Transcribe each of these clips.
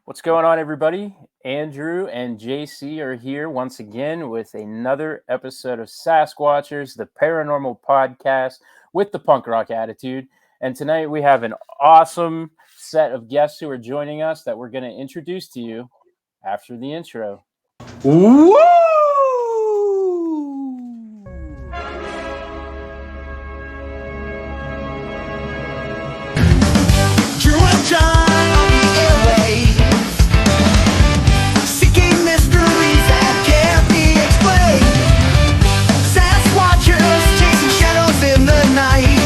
What's going on, everybody? Andrew and JC are here once again with another episode of Sasquatchers, the paranormal podcast with the punk rock attitude. And tonight we have an awesome set of guests who are joining us that we're going to introduce to you after the intro. Woo! Drew and John on the airwaves, seeking mysteries that can't be explained. Sasquatchers chasing shadows in the night.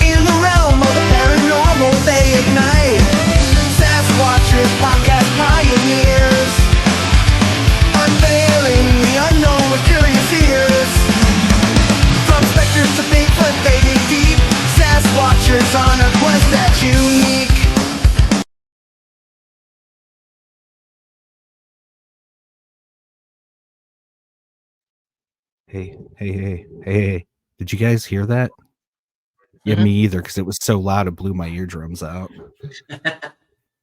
In the realm of the paranormal they ignite. Sasquatchers podcast pioneers, unveiling the unknown with curious ears. From specters to Bigfoot, they dig deep. Sasquatchers on a quest that's unique. Hey. Did you guys hear that? Yeah, me either, because it was so loud it blew my eardrums out.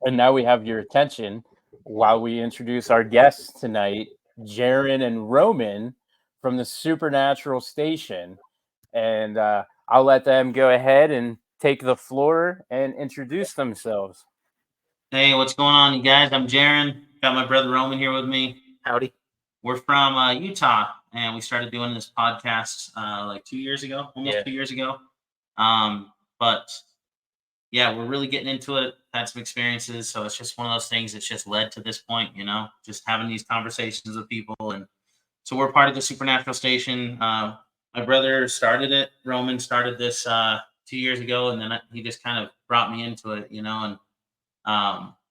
And now we have your attention while we introduce our guests tonight, Jaron and Roman from the Supernatural Station. And I'll let them go ahead and take the floor and introduce themselves. Hey, what's going on, you guys? I'm Jaron. Got my brother Roman here with me. Howdy. We're from Utah, and we started doing this podcast like 2 years ago, almost 2 years ago. But yeah, we're really getting into it. Had some experiences, so it's just one of those things that's just led to this point, just having these conversations with people. And so we're part of the Supernatural Station. My brother started it. Roman started this 2 years ago, and then he just kind of brought me into it, and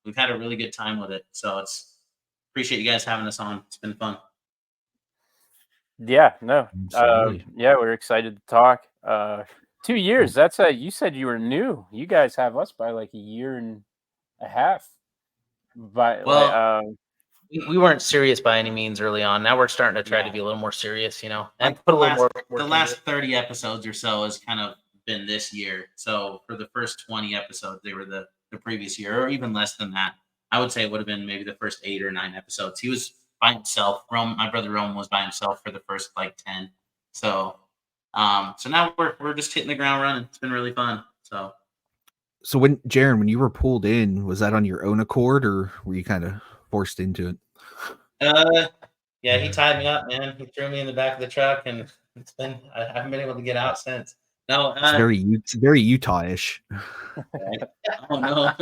we've had a really good time with it. So appreciate you guys having us on. It's been fun. Yeah, no. Absolutely. We're excited to talk. 2 years. That's you said you were new. You guys have us by like a year and a half. But We weren't serious by any means early on. Now we're starting to try to be a little more serious, and Like put a little more work the into last it. 30 episodes or so has kind of been this year. So for the first 20 episodes, they were the previous year, or even less than that. I would say it would have been maybe the first 8 or 9 episodes. He was by himself. My brother Rome was by himself for the first like 10. So now we're just hitting the ground running. It's been really fun. So when Jaron, when you were pulled in, was that on your own accord, or were you kind of forced into it? yeah, he tied me up, man. He threw me in the back of the truck, and I haven't been able to get out since. No, It's very Utah-ish. oh no.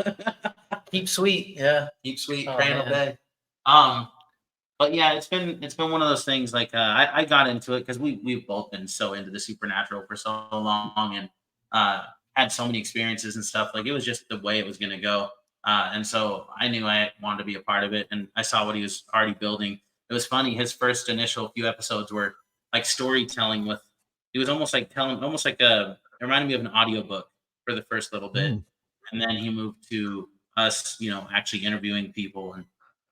Keep sweet, yeah. Keep sweet, Oh, praying all man. day. But yeah, it's been one of those things. Like I got into it because we've both been so into the supernatural for so long, and had so many experiences and stuff. Like it was just the way it was going to go, and so I knew I wanted to be a part of it. And I saw what he was already building. It was funny. His first initial few episodes were like storytelling with. It was almost like it reminded me of an audiobook for the first little bit, and then he moved to us, actually interviewing people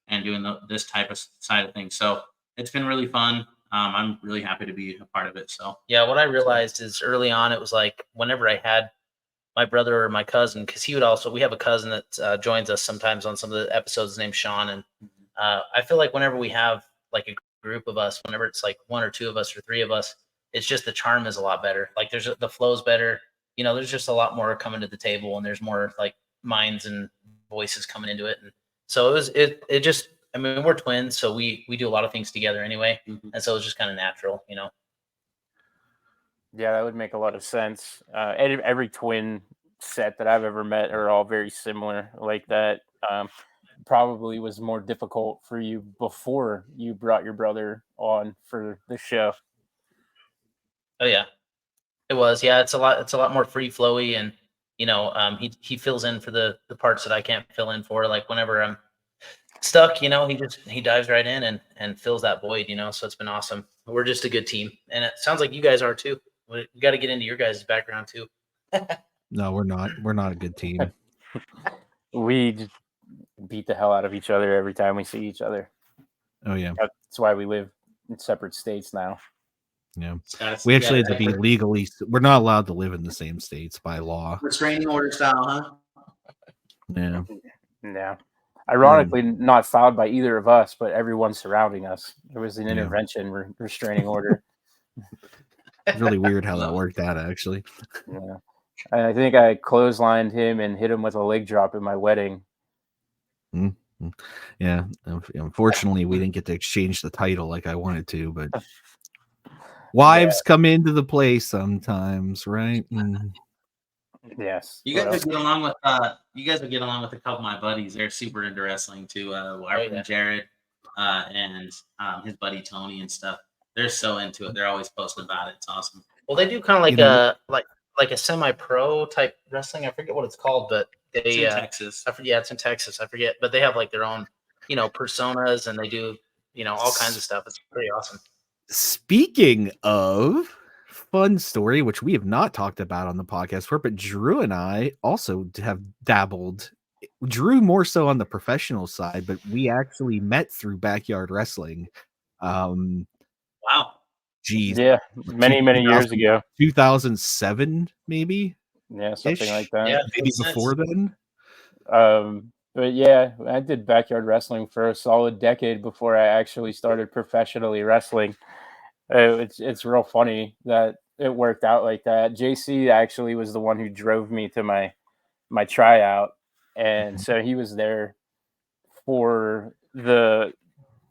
and doing this type of side of things. So it's been really fun. I'm really happy to be a part of it. So Yeah, what I realized is early on, it was like whenever I had my brother or my cousin, because we have a cousin that joins us sometimes on some of the episodes. His name's Sean. And I feel like whenever we have like a group of us, whenever it's like 1 or 2 of us or 3 of us, it's just the charm is a lot better. Like the flow's better. There's just a lot more coming to the table, and there's more like minds and voices coming into it. And so it just, I mean, we're twins, so we do a lot of things together anyway. And so it's just kind of natural, Yeah, that would make a lot of sense. Every twin set that I've ever met are all very similar like that. Probably was more difficult for you before you brought your brother on for the show. Oh yeah, it was. Yeah, it's a lot more free flowy, and he fills in for the parts that I can't fill in for. Like whenever I'm stuck, he dives right in and fills that void. So it's been awesome. We're just a good team, and it sounds like you guys are too. We got to get into your guys' background too. No, we're not. We're not a good team. We just beat the hell out of each other every time we see each other. Oh yeah. That's why we live in separate states now. Yeah. We actually had to be legally. We're not allowed to live in the same states by law. restraining order style, huh? Yeah. Yeah. Ironically, not filed by either of us, but everyone surrounding us. There was an Yeah. intervention restraining order. Really weird how that worked out, actually. Yeah. I think I clotheslined him and hit him with a leg drop at my wedding. Mm-hmm. Yeah. Unfortunately, we didn't get to exchange the title like I wanted to, but wives come into the play sometimes, right? Yes. You guys would get along with a couple of my buddies. They're super into wrestling too. Our friend Jared and his buddy Tony and stuff. They're so into it. They're always posting about it. It's awesome. Well, they do kind of like a semi-pro type wrestling. I forget what it's called, but they It's in Texas. it's in Texas. I forget, but they have like their own, personas, and they do, all kinds of stuff. It's pretty awesome. Speaking of fun story, which we have not talked about on the podcast before, but Drew and I also have dabbled. Drew more so on the professional side, but we actually met through backyard wrestling. Wow. Geez. Yeah, many years ago. 2007, maybe. Yeah, something like that. Yeah, maybe before then. But yeah, I did backyard wrestling for a solid decade before I actually started professionally wrestling. It's real funny that it worked out like that. JC actually was the one who drove me to my tryout, and so he was there for the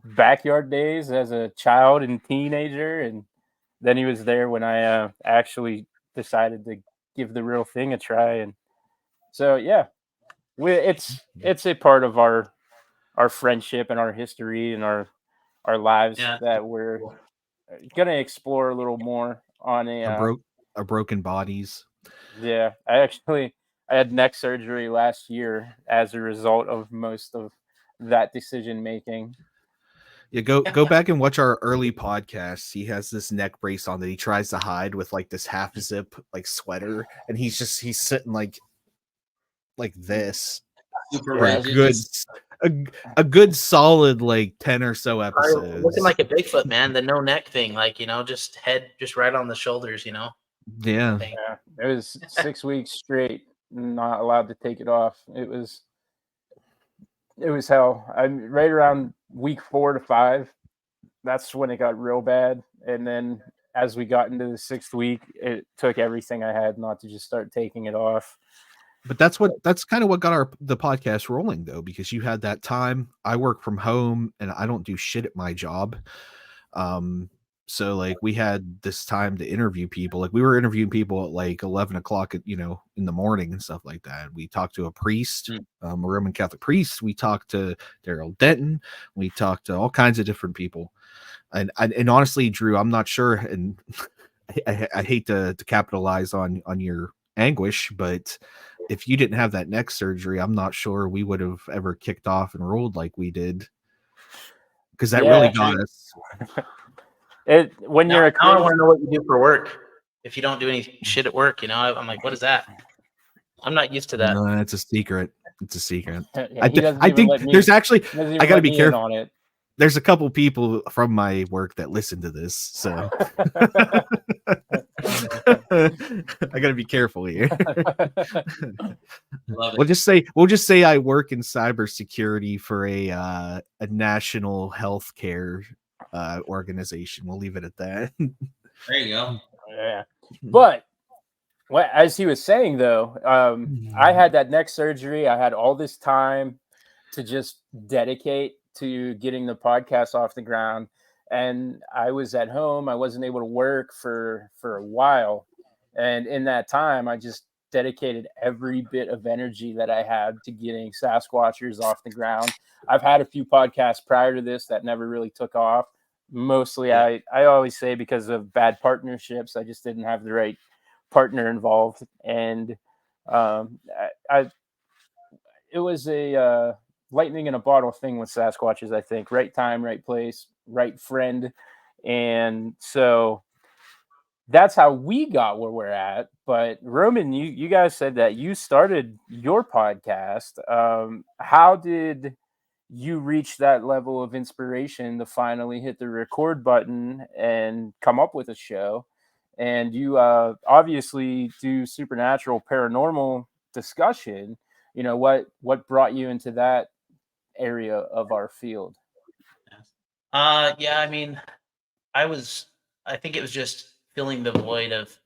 backyard days as a child and teenager, and then he was there when I actually decided to give the real thing a try. And so yeah, it's a part of our friendship and our history and our lives that we're gonna explore a little more on our broken bodies. Yeah, I had neck surgery last year as a result of most of that decision making. Yeah, go back and watch our early podcasts. He has this neck brace on that he tries to hide with like this half zip like sweater, and he's sitting like this for a good solid like 10 or so episodes. Looking like a Bigfoot, man. The no neck thing, like just head just right on the shoulders, Yeah. It was 6 weeks straight, not allowed to take it off. It was hell. I'm right around week 4 to 5. That's when it got real bad, and then as we got into the 6th week, it took everything I had not to just start taking it off. But that's kind of what got the podcast rolling, though, because you had that time. I work from home and I don't do shit at my job. So like we had this time to interview people. Like we were interviewing people at like 11 o'clock, in the morning and stuff like that. We talked to a priest, a Roman Catholic priest. We talked to Daryl Denton. We talked to all kinds of different people. And honestly, Drew, I'm not sure. And I hate to capitalize on your anguish, but if you didn't have that neck surgery, I'm not sure we would have ever kicked off and rolled like we did. Because that really got us. When you're a kid, I want to know what you do for work. If you don't do any shit at work, I'm like, what is that? I'm not used to that. No, it's a secret. It's a secret. Yeah, I think there's actually, I got to be careful on it. There's a couple people from my work that listen to this, so I got to be careful here. We'll just say I work in cybersecurity for a national healthcare organization. We'll leave it at that. There you go. Yeah, but as he was saying, though, I had that neck surgery. I had all this time to just dedicate to getting the podcast off the ground, and I was at home. I wasn't able to work for a while, and in that time I just dedicated every bit of energy that I had to getting Sasquatchers off the ground. I've had a few podcasts prior to this that never really took off. Mostly I always say because of bad partnerships. I just didn't have the right partner involved, and it was a lightning in a bottle thing with Sasquatches. I think right time, right place, right friend, and so that's how we got where we're at. But Roman, you guys said that you started your podcast. How did you reach that level of inspiration to finally hit the record button and come up with a show? And you obviously do supernatural paranormal discussion. What brought you into that area of our field? Yeah, I mean, I think it was just filling the void of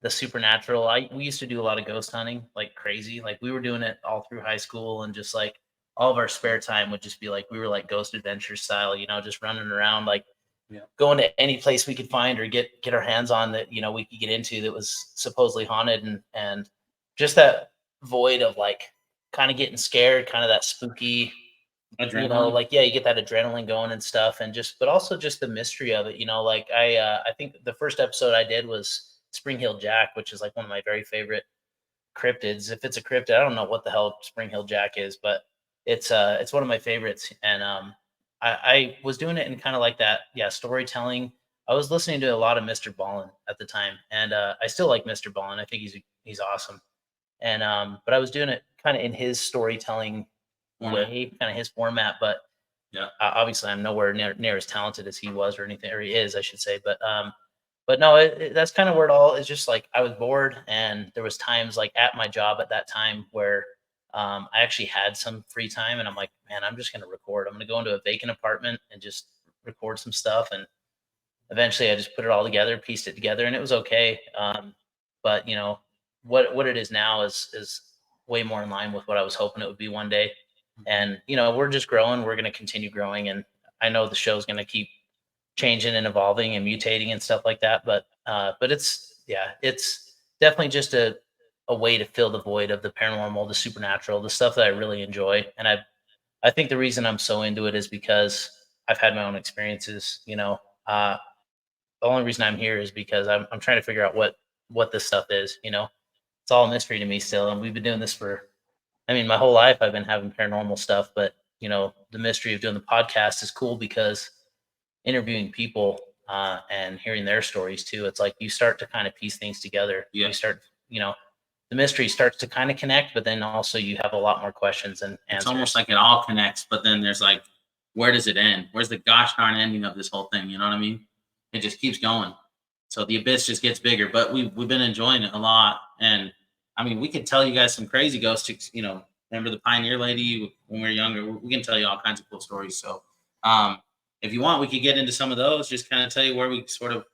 the supernatural. We used to do a lot of ghost hunting like crazy. Like we were doing it all through high school, and just like all of our spare time would just be like we were like ghost adventure style, just running around like going to any place we could find or get our hands on that, we could get into that was supposedly haunted, and just that void of like kind of getting scared, kind of that spooky, Adrenaline. like yeah, you get that adrenaline going and stuff, and but also just the mystery of it, like I think the first episode I did was Spring Hill Jack, which is like one of my very favorite cryptids. If it's a cryptid, I don't know what the hell Spring Hill Jack is, but it's one of my favorites. And I was doing it in kind of like that, yeah, storytelling. I was listening to a lot of Mr. Ballin at the time, and I still like Mr. Ballin. I think he's awesome. And but I was doing it kind of in his storytelling way, kind of his format. But obviously I'm nowhere near as talented as he was or anything, or he is, I should say. But no, that's kind of where it all is. Just like I was bored, and there was times like at my job at that time where I actually had some free time, and I'm like, man, I'm just going to record. I'm going to go into a vacant apartment and just record some stuff. And eventually I just put it all together, pieced it together, and it was okay. But what it is now is way more in line with what I was hoping it would be one day. And we're just growing. We're going to continue growing, and I know the show's going to keep changing and evolving and mutating and stuff like that. But it's definitely just a way to fill the void of the paranormal, the supernatural, the stuff that I really enjoy. And I think the reason I'm so into it is because I've had my own experiences. The only reason I'm here is because I'm trying to figure out what this stuff is. It's all a mystery to me still, and we've been doing this for, I mean, my whole life I've been having paranormal stuff. But the mystery of doing the podcast is cool because interviewing people and hearing their stories too, it's like you start to kind of piece things together. You start, the mystery starts to kind of connect, but then also you have a lot more questions and answers. It's almost like it all connects, but then there's like, where does it end? Where's the gosh darn ending of this whole thing? You know what I mean? It just keeps going. So the abyss just gets bigger, but we've been enjoying it a lot. And I mean, we could tell you guys some crazy ghosts, remember the Pioneer lady when we were younger? We can tell you all kinds of cool stories. So if you want, we could get into some of those, just kind of tell you where we sort of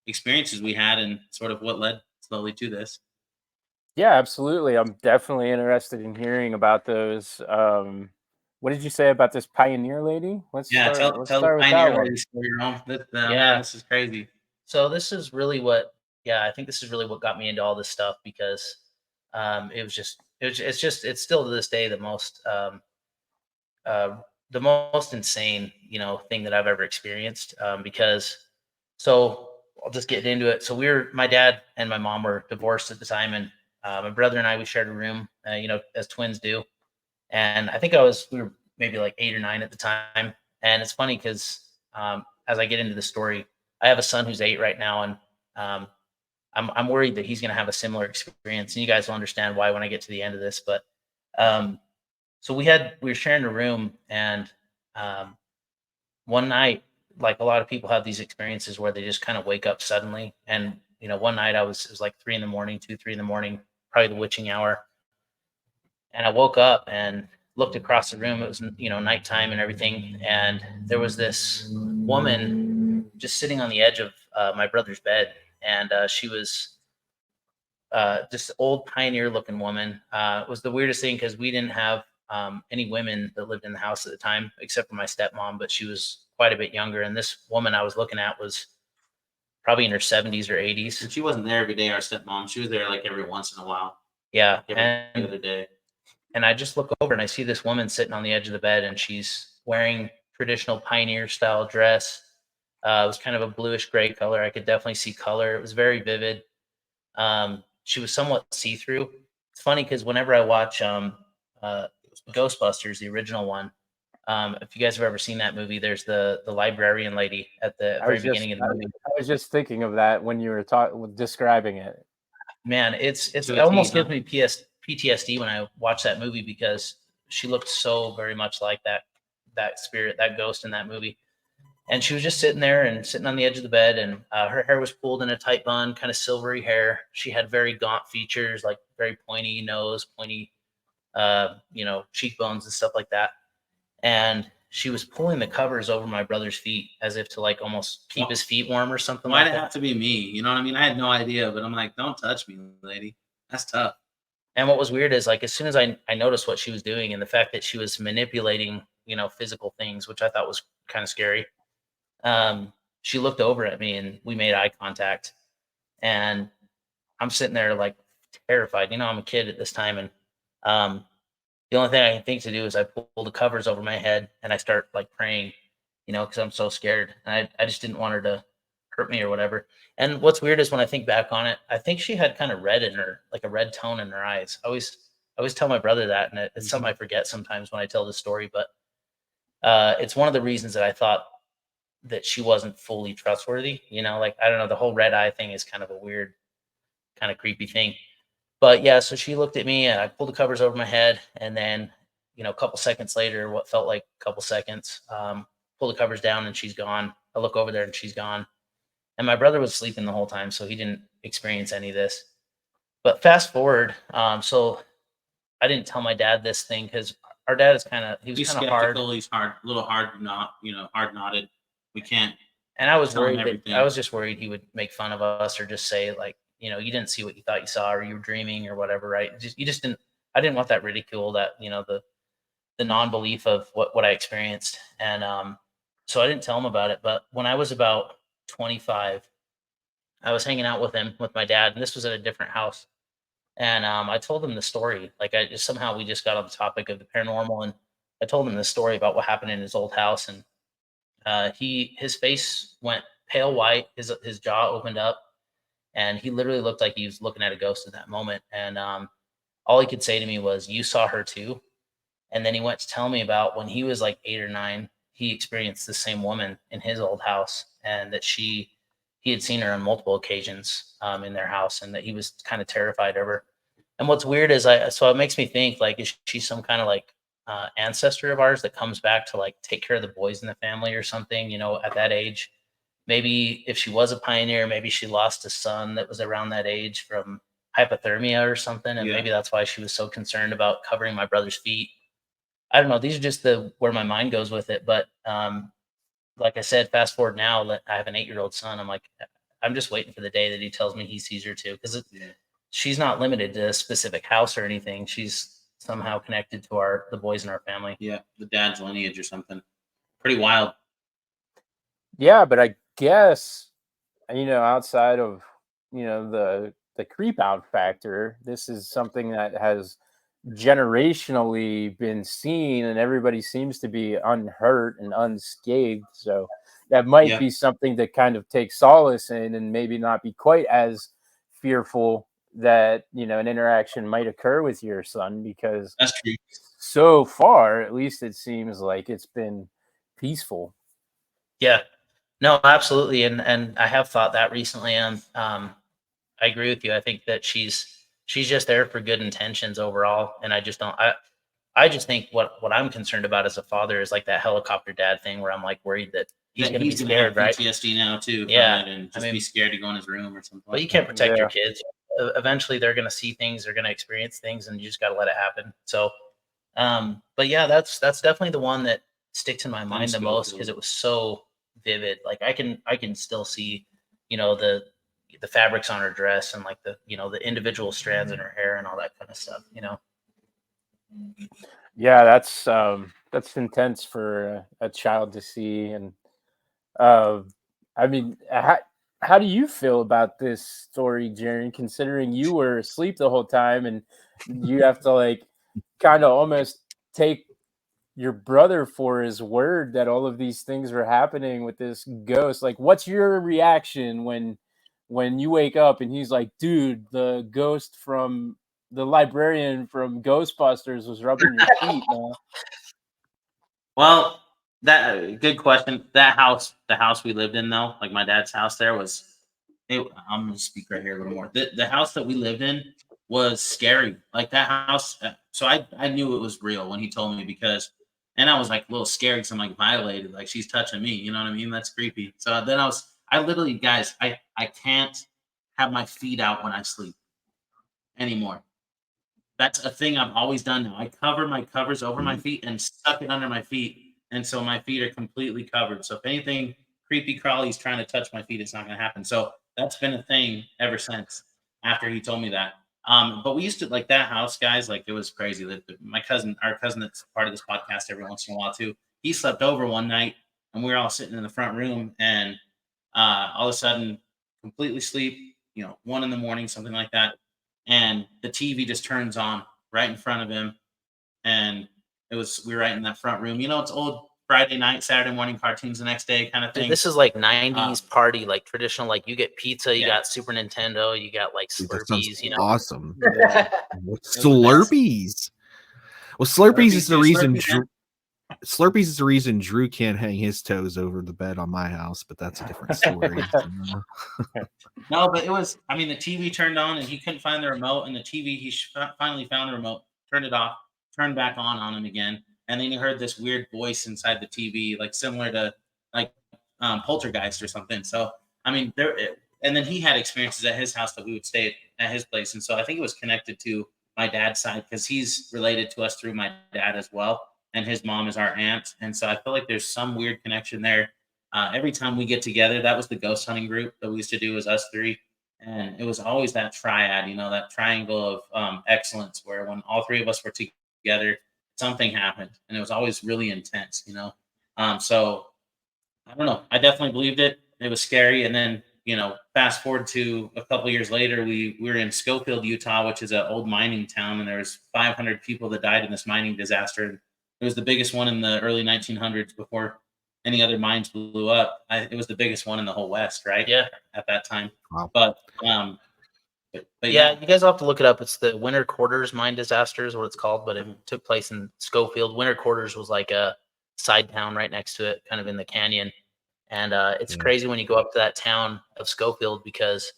experiences we had and sort of what led slowly to this. Yeah, absolutely. I'm definitely interested in hearing about those. What did you say about this Pioneer lady? Let's tell start the with that Pioneer one. lady story, Rome. Yeah. This is crazy. So this is really I think this is really what got me into all this stuff, because it's still to this day the most insane, thing that I've ever experienced. Because so I'll just get into it. So my dad and my mom were divorced at the time, and my brother and I, we shared a room, as twins do. And I think we were maybe like 8 or 9 at the time. And it's funny because as I get into the story, I have a son who's 8 right now, and I'm worried that he's going to have a similar experience, and you guys will understand why when I get to the end of this. But so we were sharing a room, and one night, like a lot of people have these experiences where they just kind of wake up suddenly. And one night it was like 3 a.m, 2, 3 a.m, probably the witching hour, and I woke up and looked across the room. It was nighttime and everything, and there was this woman just sitting on the edge of my brother's bed, and she was just old pioneer looking woman. It was the weirdest thing because we didn't have any women that lived in the house at the time except for my stepmom, but she was quite a bit younger. And this woman I was looking at was probably in her 70s or 80s. And she wasn't there every day, our stepmom. She was there like every once in a while. Yeah. Every other day. And I just look over and I see this woman sitting on the edge of the bed, and she's wearing traditional pioneer style dress. It was kind of a bluish gray color. I could definitely see color. It was very vivid. She was somewhat see-through. It's funny because whenever I watch Ghostbusters, the original one, if you guys have ever seen that movie, there's the librarian lady at the very beginning of the movie. I was just thinking of that when you were describing it. Man, it almost gives me PTSD when I watch that movie, because she looked so very much like that spirit, that ghost in that movie. And she was just sitting there and sitting on the edge of the bed, and her hair was pulled in a tight bun, kind of silvery hair. She had very gaunt features, like very pointy nose, pointy, cheekbones and stuff like that. and she was pulling the covers over my brother's feet as if to like almost keep his feet warm or something Why'd like it that. have to be me? You know what I mean? I had no idea, but I'm like, don't touch me, lady. That's tough. And what was weird is like as soon as I noticed what she was doing and the fact that she was manipulating, physical things, which I thought was kind of scary. She looked over at me and we made eye contact. And I'm sitting there like terrified. I'm a kid at this time, and um, the only thing I can think to do is I pull the covers over my head and I start like praying, because I'm so scared. And I just didn't want her to hurt me or whatever. And what's weird is when I think back on it, I think she had kind of red in her, like a red tone in her eyes. I always tell my brother that, and it's something I forget sometimes when I tell the story. But it's one of the reasons that I thought that she wasn't fully trustworthy. Like I don't know, the whole red eye thing is kind of a weird, kind of creepy thing. But yeah, so she looked at me and I pulled the covers over my head. And then, a couple seconds later, what felt like a couple seconds, pull the covers down and she's gone. I look over there and she's gone. And my brother was sleeping the whole time, so he didn't experience any of this. But fast forward, so I didn't tell my dad this thing because our dad is he was He's kind of hard. skeptical. He's hard, a little hard, not hard knotted. We can't. And I was tell him worried that everything. I was just worried he would make fun of us or just say like, you didn't see what you thought you saw or you were dreaming or whatever, right? You just didn't. I didn't want that ridicule, that the non-belief of what I experienced, and so I didn't tell him about it. But when I was about 25, I was hanging out with him with my dad, and this was at a different house. And I told him the story. Like I just somehow we just got on the topic of the paranormal, and I told him the story about what happened in his old house, and his face went pale white, his jaw opened up, and he literally looked like he was looking at a ghost at that moment. And all he could say to me was, "You saw her too." And then he went to tell me about when he was like 8 or 9, he experienced the same woman in his old house, and that he had seen her on multiple occasions in their house, and that he was kind of terrified of her. And what's weird is so it makes me think like, is she some kind of like ancestor of ours that comes back to like take care of the boys in the family or something, at that age? Maybe if she was a pioneer, maybe she lost a son that was around that age from hypothermia or something. And Yeah. maybe that's why she was so concerned about covering my brother's feet. I don't know. These are just where my mind goes with it. But like I said, fast forward now that I have an 8-year-old son, I'm like, I'm just waiting for the day that he tells me he sees her too. Because she's not limited to a specific house or anything. She's somehow connected to the boys in our family. Yeah, the dad's lineage or something. Pretty wild. Yeah, but I guess outside of the creep out factor, this is something that has generationally been seen, and everybody seems to be unhurt and unscathed. So that might Yeah. be something to kind of take solace in, and maybe not be quite as fearful that an interaction might occur with your son, because That's true. so far, at least, it seems like it's been peaceful. Yeah, no, absolutely. And I have thought that recently. And I agree with you. I think that she's just there for good intentions overall. And I just don't, I just think what I'm concerned about as a father is like that helicopter dad thing where I'm like worried that he's going to be scared, right? PTSD now too. Yeah, and just be scared to go in his room or something. But you like can't that. protect your Yeah. kids. Eventually, they're going to see things, they're going to experience things, and you just got to let it happen. So, but yeah, that's definitely the one that sticks in my mind the most because it was so vivid. Like I can still see, the fabrics on her dress and like the the individual strands in her hair and all that kind of stuff. Yeah, that's intense for a child to see. And uh, I mean, how do you feel about this story, Jaren? Considering you were asleep the whole time, and you have to like kind of almost take your brother for his word that all of these things were happening with this ghost. Like, what's your reaction when you wake up and he's like, "Dude, the ghost from the librarian from Ghostbusters was rubbing your feet, man." Well, that good question. The house we lived in though, like my dad's house, there was. I'm gonna speak right here a little more. The house that we lived in was scary. Like that house. So I knew it was real when he told me and I was like a little scared because I'm like violated. Like she's touching me. You know what I mean? That's creepy. So then I literally, guys, I can't have my feet out when I sleep anymore. that's a thing I've always done now. I cover my covers over my feet and stuck it under my feet, and so my feet are completely covered. So if anything creepy crawly's trying to touch my feet, it's not going to happen. So that's been a thing ever since after he told me that. But we used to like that house, guys. Like it was crazy. My cousin, our cousin that's part of this podcast every once in a while too, he slept over one night, and we were all sitting in the front room, and all of a sudden, completely sleep. 1 in the morning, something like that, and the TV just turns on right in front of him, and we were right in that front room. It's old Friday night, Saturday morning cartoons the next day kind of Dude, thing. this is like 90s party, like traditional, like you get pizza, you Yeah. got Super Nintendo, you got like Dude, that sounds Slurpees, awesome. Yeah. Slurpees. Well, Slurpees is the Slurpees, reason Slurpees, man. Slurpees is the reason Drew can't hang his toes over the bed on my house, but that's a different story. No, but the TV turned on and he couldn't find the remote, and the TV, he finally found the remote, turned it off, turned back on him again. And then he heard this weird voice inside the TV, like similar to like poltergeist or something. So, and then he had experiences at his house that we would stay at his place. And so I think it was connected to my dad's side because he's related to us through my dad as well. And his mom is our aunt. And so I feel like there's some weird connection there. Every time we get together, that was the ghost hunting group that we used to do as us three. And it was always that triad, that triangle of excellence where when all three of us were together, something happened. And it was always really intense. So I don't know. I definitely believed it. It was scary. And then, fast forward to a couple years later, we were in Schofield, Utah, which is an old mining town. And there was 500 people that died in this mining disaster. It was the biggest one in the early 1900s before any other mines blew up. It was the biggest one in the whole West, right? Yeah. At that time. Wow. But yeah, you guys will have to look it up. It's the Winter Quarters mine disaster is what it's called, but it took place in Schofield. Winter Quarters was like a side town right next to it, kind of in the canyon. And it's crazy when you go up to that town of Schofield because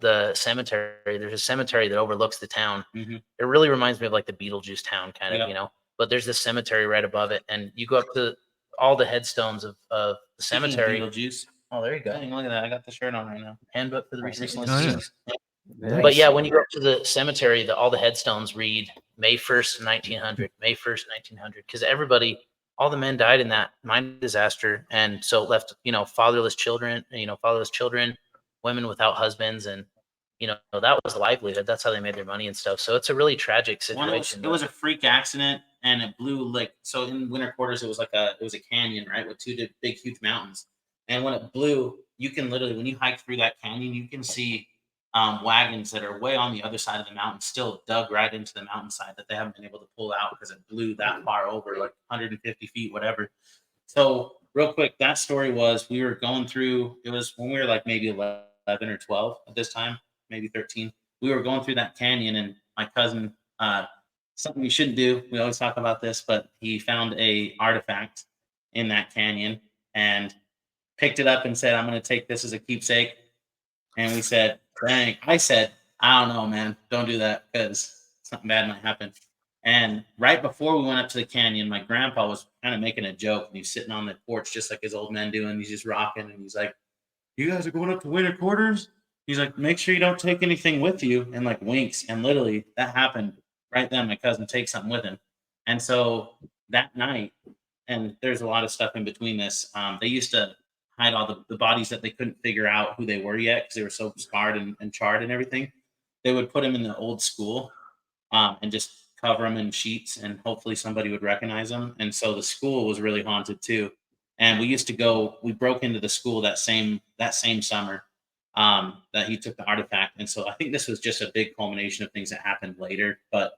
there's a cemetery that overlooks the town. Mm-hmm. It really reminds me of like the Beetlejuice town kind of, but there's this cemetery right above it. And you go up to all the headstones of the cemetery. Beetlejuice. Oh, there you go. Dang, look at that. I got the shirt on right now. Handbook for the recently. Nice. But when you go up to the cemetery, all the headstones read May 1st, 1900, May 1st, 1900, because all the men died in that mine disaster. And so it left, fatherless children, women without husbands. And, that was a livelihood. That's how they made their money and stuff. So it's a really tragic situation. It was a freak accident, and it blew so in Winter Quarters, it was a canyon, right? With two big, huge mountains. And when it blew, you can literally, when you hike through that canyon, you can see wagons that are way on the other side of the mountain, still dug right into the mountainside that they haven't been able to pull out because it blew that far over, like 150 feet, whatever. So real quick, that story was, we were going through, it was when we were like maybe 11 or 12 at this time, maybe 13. We were going through that canyon, and my cousin, something we shouldn't do, we always talk about this, but he found a artifact in that canyon and picked it up and said, I'm going to take this as a keepsake. And we said, dang. I said, I don't know, man. Don't do that because something bad might happen. And right before we went up to the canyon, my grandpa was kind of making a joke, and he's sitting on the porch just like his old men do, and he's just rocking, and he's like, you guys are going up to Winter Quarters? He's like, make sure you don't take anything with you, and like winks. And literally that happened right then. My cousin takes something with him. And so that night, and there's a lot of stuff in between this, they used to hide all the bodies that they couldn't figure out who they were yet because they were so scarred and charred and everything. They would put them in the old school and just cover them in sheets, and hopefully somebody would recognize them. And so the school was really haunted too. And we broke into the school that same summer that he took the artifact. And so I think this was just a big culmination of things that happened later. But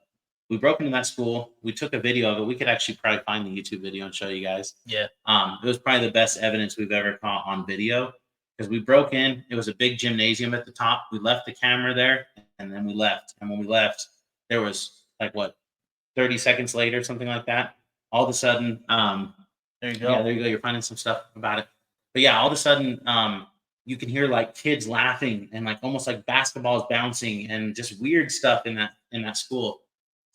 we broke into that school. We took a video of it. We could actually probably find the YouTube video and show you guys. Yeah. It was probably the best evidence we've ever caught on video because we broke in. It was a big gymnasium at the top. We left the camera there, and then we left. And when we left, there was 30 seconds later, something like that. All of a sudden, there you go. Yeah, there you go. You're finding some stuff about it. But yeah, all of a sudden, you can hear like kids laughing and like almost like basketballs bouncing and just weird stuff in that school.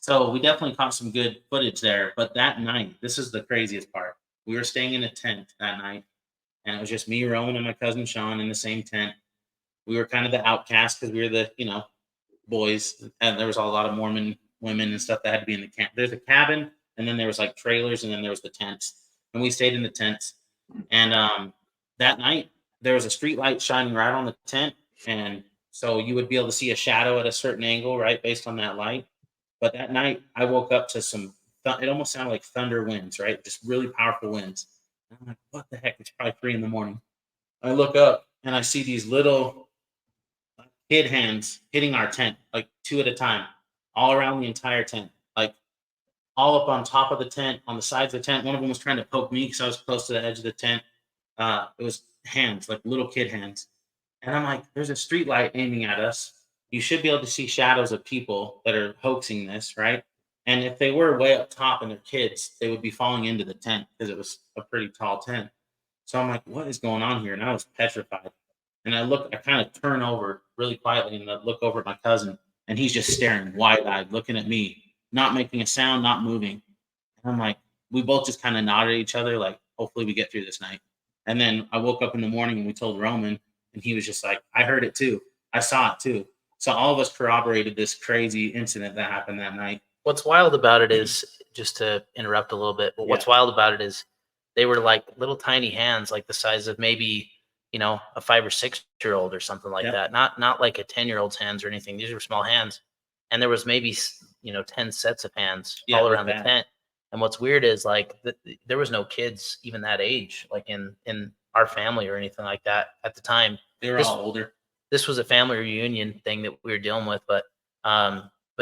So we definitely caught some good footage there. But that night, this is the craziest part. We were staying in a tent that night, and it was just me, Rowan, and my cousin Sean in the same tent. We were kind of the outcast because we were the boys, and there was a lot of Mormon women and stuff that had to be in the camp. There's a cabin, and then there was like trailers, and then there was the tents, and we stayed in the tents. And that night there was a street light shining right on the tent, and so you would be able to see a shadow at a certain angle, right, based on that light. But that night I woke up to some. It almost sounded like thunder winds, right? Just really powerful winds. And I'm like, what the heck? It's probably 3 a.m. I look up and I see these little kid hands hitting our tent, like two at a time, all around the entire tent, like all up on top of the tent, on the sides of the tent. One of them was trying to poke me because I was close to the edge of the tent. It was hands, like little kid hands. And I'm like, there's a street light aiming at us. You should be able to see shadows of people that are hoaxing this, right? And if they were way up top and they're kids, they would be falling into the tent because it was a pretty tall tent. So I'm like, what is going on here? And I was petrified. And I kind of turn over really quietly and I look over at my cousin, and he's just staring wide eyed, looking at me, not making a sound, not moving. And I'm like, we both just kind of nodded at each other, like, hopefully we get through this night. And then I woke up in the morning and we told Roman, and he was just like, I heard it too. I saw it too. So all of us corroborated this crazy incident that happened that night. What's wild about it is, just to interrupt a little bit, but what's wild about it is they were like little tiny hands, like the size of maybe, a 5 or 6-year-old or something like that. Not like a 10-year-old's hands or anything. These were small hands. And there was maybe, 10 sets of hands all around the tent. And what's weird is like there was no kids even that age, like in our family or anything like that at the time. They were all older. This was a family reunion thing that we were dealing with, but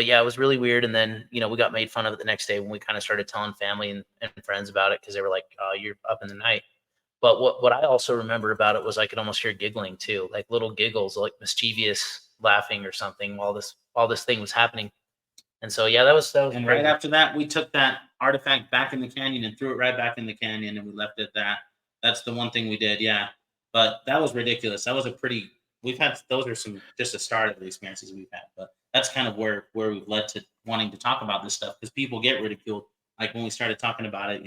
yeah, it was really weird. And then, we got made fun of it the next day when we kind of started telling family and friends about it, because they were like, oh, you're up in the night. But what I also remember about it was I could almost hear giggling too, like little giggles, like mischievous laughing or something while this thing was happening. And so, yeah, that was and crazy. Right after that, we took that artifact back in the canyon and threw it right back in the canyon, and we left it at that. That's the one thing we did, yeah. But that was ridiculous. That was those are just the start of the experiences we've had. But that's kind of where we've led to wanting to talk about this stuff, because people get ridiculed. Like when we started talking about it,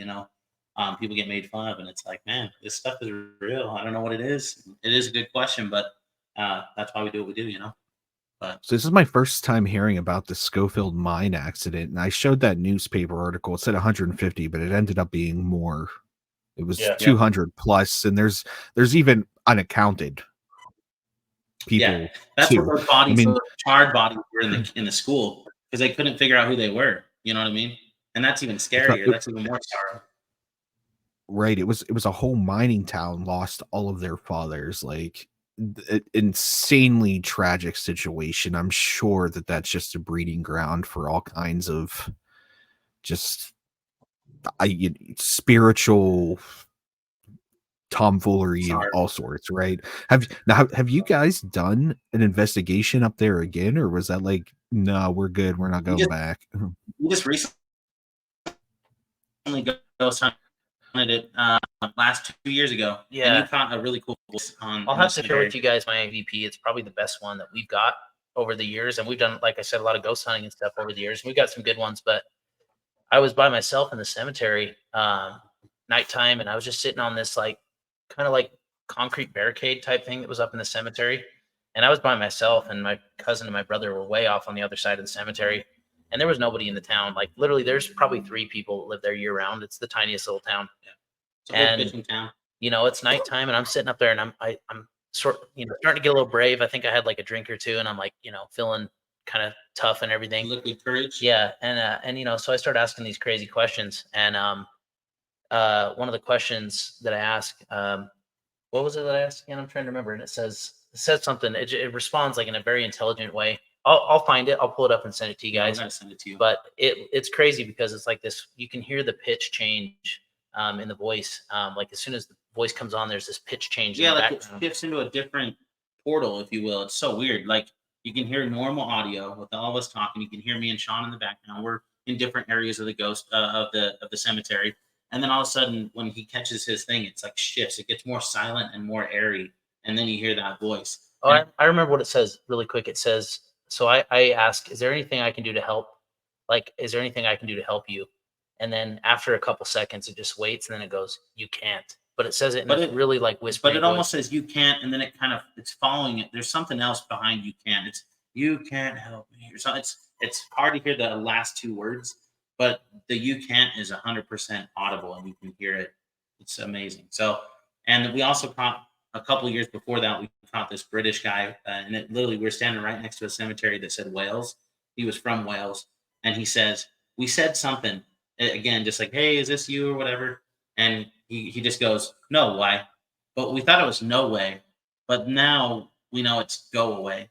people get made fun of, and it's like, man, this stuff is real. I don't know what it is. It is a good question, but that's why we do what we do, But So this is my first time hearing about the Schofield mine accident, and I showed that newspaper article. It said 150, but it ended up being more. It was 200 plus, and there's even unaccounted people. Yeah, that's too. what their bodies, charred bodies, were in the school, because they couldn't figure out who they were. You know what I mean? And that's even scarier. That's even more sorrow. Right. It was a whole mining town lost all of their fathers. Like, insanely tragic situation. I'm sure that's just a breeding ground for all kinds of just spiritual tomfoolery of all sorts, right? Have you guys done an investigation up there again, or was that like, no, we're good, we're not going back? We just recently ghost hunted it last 2 years ago. Yeah, and you caught a really cool on. I'll have to share with you guys my MVP. It's probably the best one that we've got over the years, and we've done, like I said, a lot of ghost hunting and stuff over the years. We've got some good ones, but I was by myself in the cemetery nighttime, and I was just sitting on this kind of like concrete barricade type thing that was up in the cemetery, and I was by myself, and my cousin and my brother were way off on the other side of the cemetery, and there was nobody in the town. Like literally, there's probably 3 people that live there year round. It's the tiniest little town. Yeah. It's a whole fishing town. It's nighttime, and I'm sitting up there, and I'm starting to get a little brave. I think I had like a drink or two, and I'm like, feeling kind of tough and everything. Liquid courage. Yeah, and so I started asking these crazy questions, and one of the questions that I asked, what was it that I asked again? I'm trying to remember, and it said something. It responds like in a very intelligent way. I'll find it. I'll pull it up and send it to you guys. I'm gonna send it to you. But it's crazy because it's like this. You can hear the pitch change in the voice. Like as soon as the voice comes on, there's this pitch change. Yeah, in the like background. it shifts into a different portal, if you will. It's so weird. Like you can hear normal audio with all of us talking. You can hear me and Sean in the background. We're in different areas of the ghost of the cemetery. And then all of a sudden, when he catches his thing, it's like shifts. It gets more silent and more airy. And then you hear that voice. Oh, I remember what it says really quick. It says, so I ask, is there anything I can do to help? Like, is there anything I can do to help you? And then after a couple seconds, it just waits, and then it goes, you can't. But it says it in a really like whispering. But it almost says you can't, and then it's following it. There's something else behind you can't. "You can't help me," or something. It's hard to hear the last two words, but the "you can't" is 100% audible, and you can hear it. It's amazing. So, and we also caught a couple years before that. We caught this British guy, and it literally we were standing right next to a cemetery that said Wales. He was from Wales, and he says, "We said something again, just like, hey, is this you or whatever?" And he just goes, "No, why?" But we thought it was no way, but now we know it's go away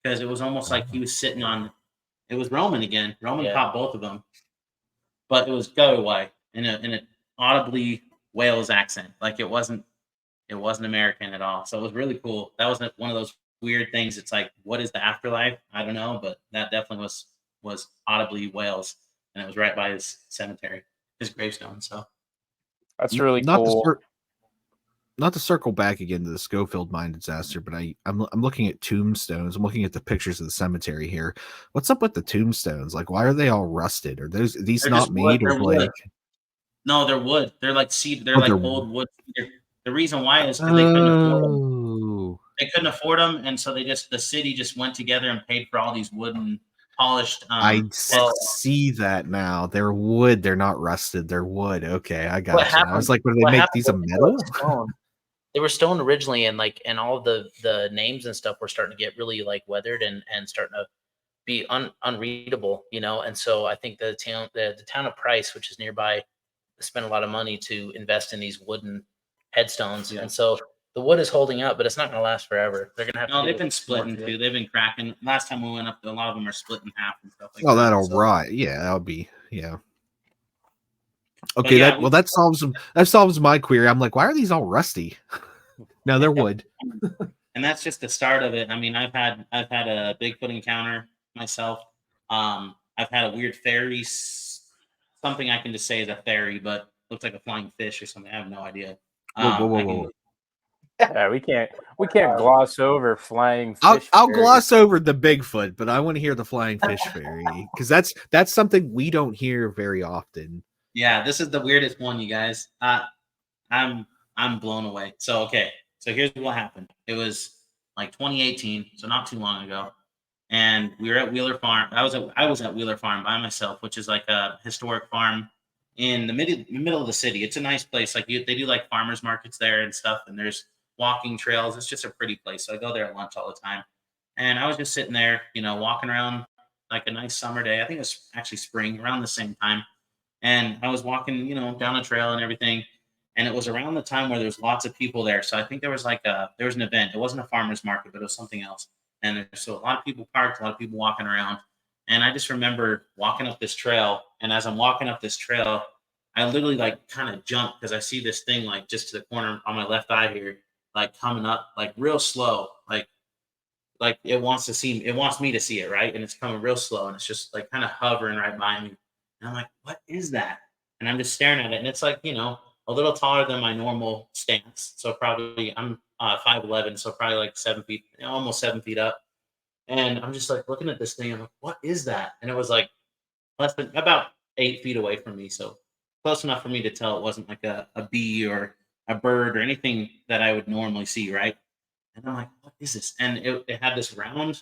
because it was almost like he was sitting on. It was Roman again. Roman Yeah. caught both of them, but it was go away in a audibly Wales accent. Like it wasn't American at all. So it was really cool. That was one of those weird things. It's like, what is the afterlife? I don't know, but that definitely was audibly Wales, and it was right by his cemetery, his gravestone. So That's really Not to cool. not to circle back again to the Schofield mine disaster, but I'm looking at tombstones. I'm looking at the pictures of the cemetery here. What's up with the tombstones? Like, why are they all rusted? Are these they're not just wood. made They're of wood. like? No, they're wood. They're like seed. They're Oh, like they're old wood. The reason why is because they couldn't afford them. oh. They couldn't afford them, and so the city just went together and paid for all these wooden polished. I Well, see that now. They're wood. They're not rusted. They're wood. Okay, I what gotcha. I was happened? like, what do they What make happened these of was they were metal? stone. They were stone originally, and and all the names and stuff were starting to get really like weathered and starting to be unreadable, And so I think the town of Price, which is nearby, spent a lot of money to invest in these wooden headstones, Yeah. and so the wood is holding up, but it's not going to last forever. They're going to have No, to. they've been splitting too. They've been cracking. Last time we went up, a lot of them are split in half and stuff like Oh, that. that'll So, rot. Yeah, that'll be yeah. but Okay, yeah, that solves my query. I'm like, why are these all rusty? No, they're wood. and that's just the start of it. I mean, I've had a Bigfoot encounter myself. I've had a weird fairy. Something I can just say is a fairy, but looks like a flying fish or something. I have no idea. Whoa, whoa, whoa, I whoa. can. Yeah, we can't gloss over flying I'll fish. I'll fairies. gloss over the Bigfoot, but I want to hear the flying fish fairy because that's something we don't hear very often. Yeah, this is the weirdest one, you guys. I'm blown away. So okay, so here's what happened. It was like 2018, so not too long ago, and we were at Wheeler Farm. I was at Wheeler Farm by myself, which is like a historic farm in the middle of the city. It's a nice place. Like they do like farmers markets there and stuff, and there's walking trails. It's just a pretty place. So I go there at lunch all the time, and I was just sitting there, walking around like a nice summer day. I think it was actually spring around the same time, and I was walking, down a trail and everything. And it was around the time where there was lots of people there. So I think there was an event. It wasn't a farmer's market, but it was something else. And so a lot of people parked, a lot of people walking around. And I just remember walking up this trail. And as I'm walking up this trail, I literally like kind of jump because I see this thing like just to the corner on my left eye here, like coming up like real slow, like it wants me to see it, right? And it's coming real slow and it's just like kind of hovering right by me. And I'm like, what is that? And I'm just staring at it. And it's like, a little taller than my normal stance. So probably I'm 5'11, so probably like 7 feet, almost 7 feet up. And I'm just like looking at this thing. I'm like, what is that? And it was like less than about 8 feet away from me. So close enough for me to tell it wasn't like a bee or a bird or anything that I would normally see, right? And I'm like, what is this? And it had this round,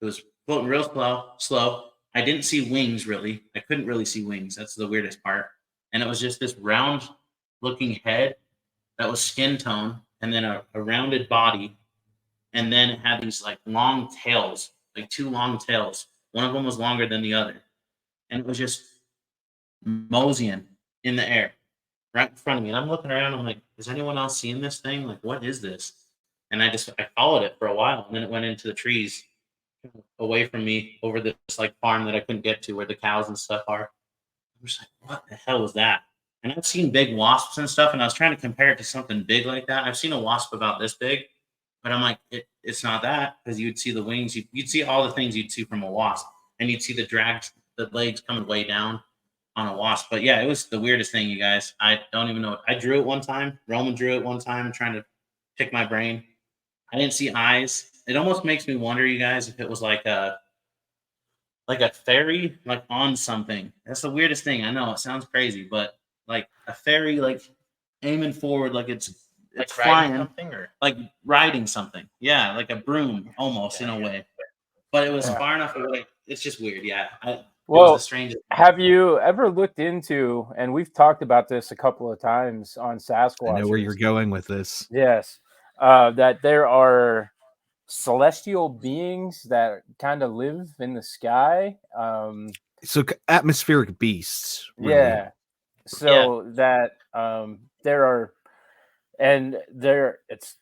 it was floating real slow. I didn't see wings really. I couldn't really see wings. That's the weirdest part. And it was just this round looking head that was skin tone and then a rounded body. And then it had these like long tails, like two long tails. One of them was longer than the other. And it was just moseying in the air right in front of me. And I'm looking around. I'm like, is anyone else seeing this thing? Like, what is this? And I followed it for a while. And then it went into the trees away from me over this like farm that I couldn't get to where the cows and stuff are. I'm just like, what the hell was that? And I've seen big wasps and stuff, and I was trying to compare it to something big like that. I've seen a wasp about this big, but I'm like, it's not that because you'd see the wings, you'd see all the things you'd see from a wasp, and you'd see the legs coming way down on a wasp. But yeah, it was the weirdest thing, you guys. I don't even know. I drew it one time. Roman drew it one time, trying to pick my brain. I didn't see eyes. It almost makes me wonder, you guys, if it was like a fairy like on something. That's the weirdest thing. I know it sounds crazy, but like a fairy like aiming forward like it's Like flying, something or like riding something. Yeah, like a broom almost in a way. but it was Yeah. far enough away. It's just weird. Yeah. It was Well, the strangest. have you ever looked into, and we've talked about this a couple of times on I know where you're Sasquatchers. going with this. Yes, that there are celestial beings that kind of live in the sky. So atmospheric beasts, really. Yeah, so that there are, and it's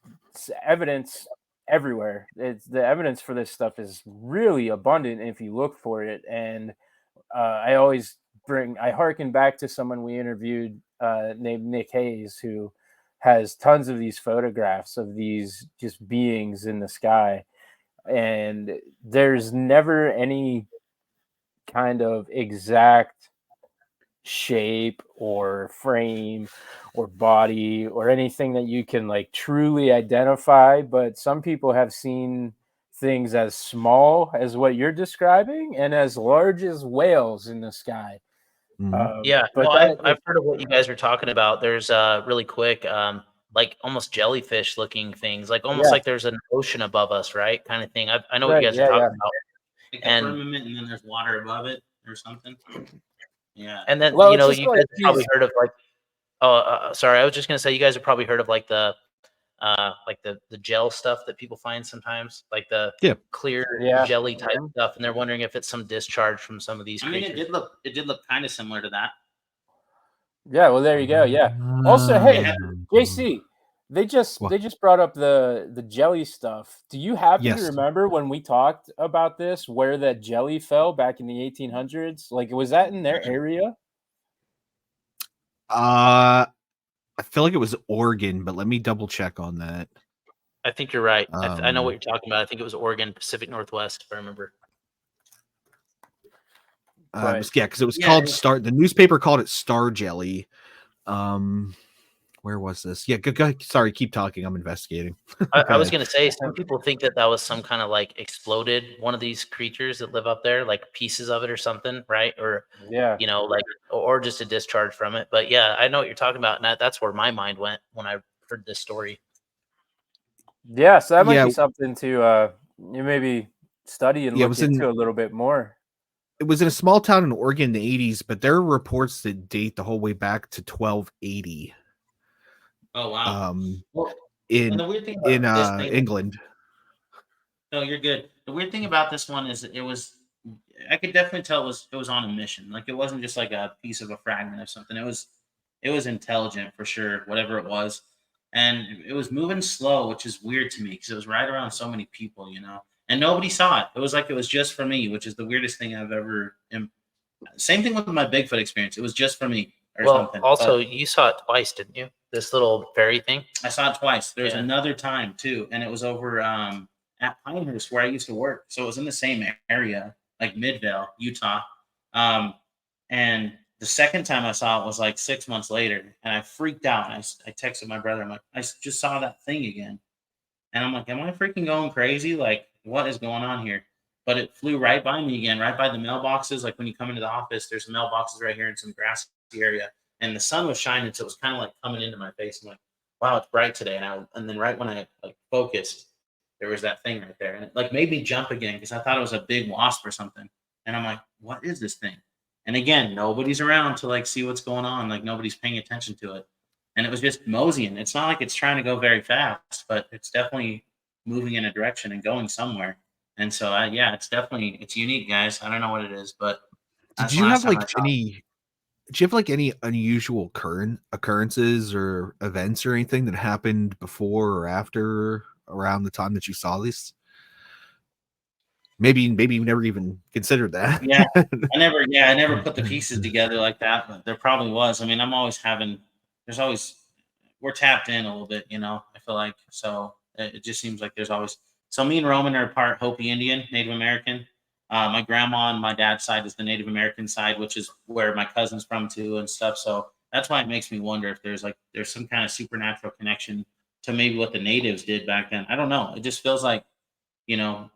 evidence everywhere. It's the evidence for this stuff is really abundant if you look for it. And I harken back to someone we interviewed named Nick Hayes, who has tons of these photographs of these just beings in the sky, and there's never any kind of exact shape or frame or body or anything that you can like truly identify, but some people have seen things as small as what you're describing and as large as whales in the sky. Yeah, But no, I've heard of what you guys are talking about. There's really quick, like almost jellyfish looking things, like almost Yeah. like there's an ocean above us, right? Kind of thing. I know what Right, you guys yeah, are talking yeah. about. Like a And firmament, and then there's water above it or something. Yeah. and then Well, you it's know just you like guys have probably these. heard of like sorry, I was just gonna say you guys have probably heard of like the gel stuff that people find sometimes, like the Yeah. clear Yeah. jelly type stuff, and they're wondering if it's some discharge from some of these I mean, creatures. it did look kind of similar to that. Yeah, well, there you go. Yeah. Also, hey, had- JC, they What? just brought up the jelly stuff. Do you happen to Yes. remember when we talked about this, where that jelly fell back in the 1800s? Like, was that in their area? I feel like it was Oregon, but let me double check on that. I think you're right. I know what Um, you're talking about. I think it was Oregon, Pacific Northwest, if I remember. But yeah, because it was Yeah, called it's- Star. The newspaper called it Star Jelly. Where was this? Yeah, sorry, keep talking. I'm investigating. I was ahead. going to say, some people think that that was some kind of like exploded one of these creatures that live up there, like pieces of it or something, right? Or, yeah, you know, like, or just a discharge from it. But yeah, I know what you're talking about. And that's where my mind went when I heard this story. yeah. So that might Yeah, be something to you maybe study and yeah, look into a little bit more. it was in a small town in Oregon in the 80s, but there are reports that date the whole way back to 1280. Oh wow. Well, and In the weird thing about this thing, England. no, you're good. The weird thing about this one is it was. I could definitely tell it was on a mission. Like it wasn't just like a piece of a fragment of something. It was intelligent for sure, whatever it was, and it was moving slow, which is weird to me because it was right around so many people, you know, and nobody saw it. It was like it was just for me, which is the weirdest thing I've ever. Same thing with my Bigfoot experience. It was just for me or Well, something. also, But you saw it twice, didn't you? This little fairy thing. I saw it twice. There was Yeah. another time too, and it was over at Pinehurst where I used to work. So it was in the same area, like Midvale, Utah. And the second time I saw it was like 6 months later, and I freaked out. And I texted my brother. I'm like, just saw that thing again, and I'm like, am I freaking going crazy? Like, what is going on here? But it flew right by me again, right by the mailboxes. Like when you come into the office, there's mailboxes right here in some grassy area, and the sun was shining, so it was kind of like coming into my face. I'm like, wow, it's bright today. And then right when I like focused, there was that thing right there, and it like made me jump again because I thought it was a big wasp or something. And I'm like, what is this thing? And again, nobody's around to like see what's going on. Like nobody's paying attention to it, and it was just moseying. It's not like it's trying to go very fast, but it's definitely moving in a direction and going somewhere. And so, yeah, it's unique, guys. I don't know what it is, but Did you have like any? Did you have like any unusual occurrences or events or anything that happened before or after around the time that you saw this? Maybe you never even considered that. Yeah, I never put the pieces together like that, but there probably was. I mean, there's always, we're tapped in a little bit, you know, I feel like. So it just seems like there's always, so me and Roman are part Hopi Indian, Native American. My grandma on my dad's side is the Native American side, which is where my cousin's from too and stuff. So that's why it makes me wonder if there's some kind of supernatural connection to maybe what the natives did back then. I don't know. It just feels like, you know,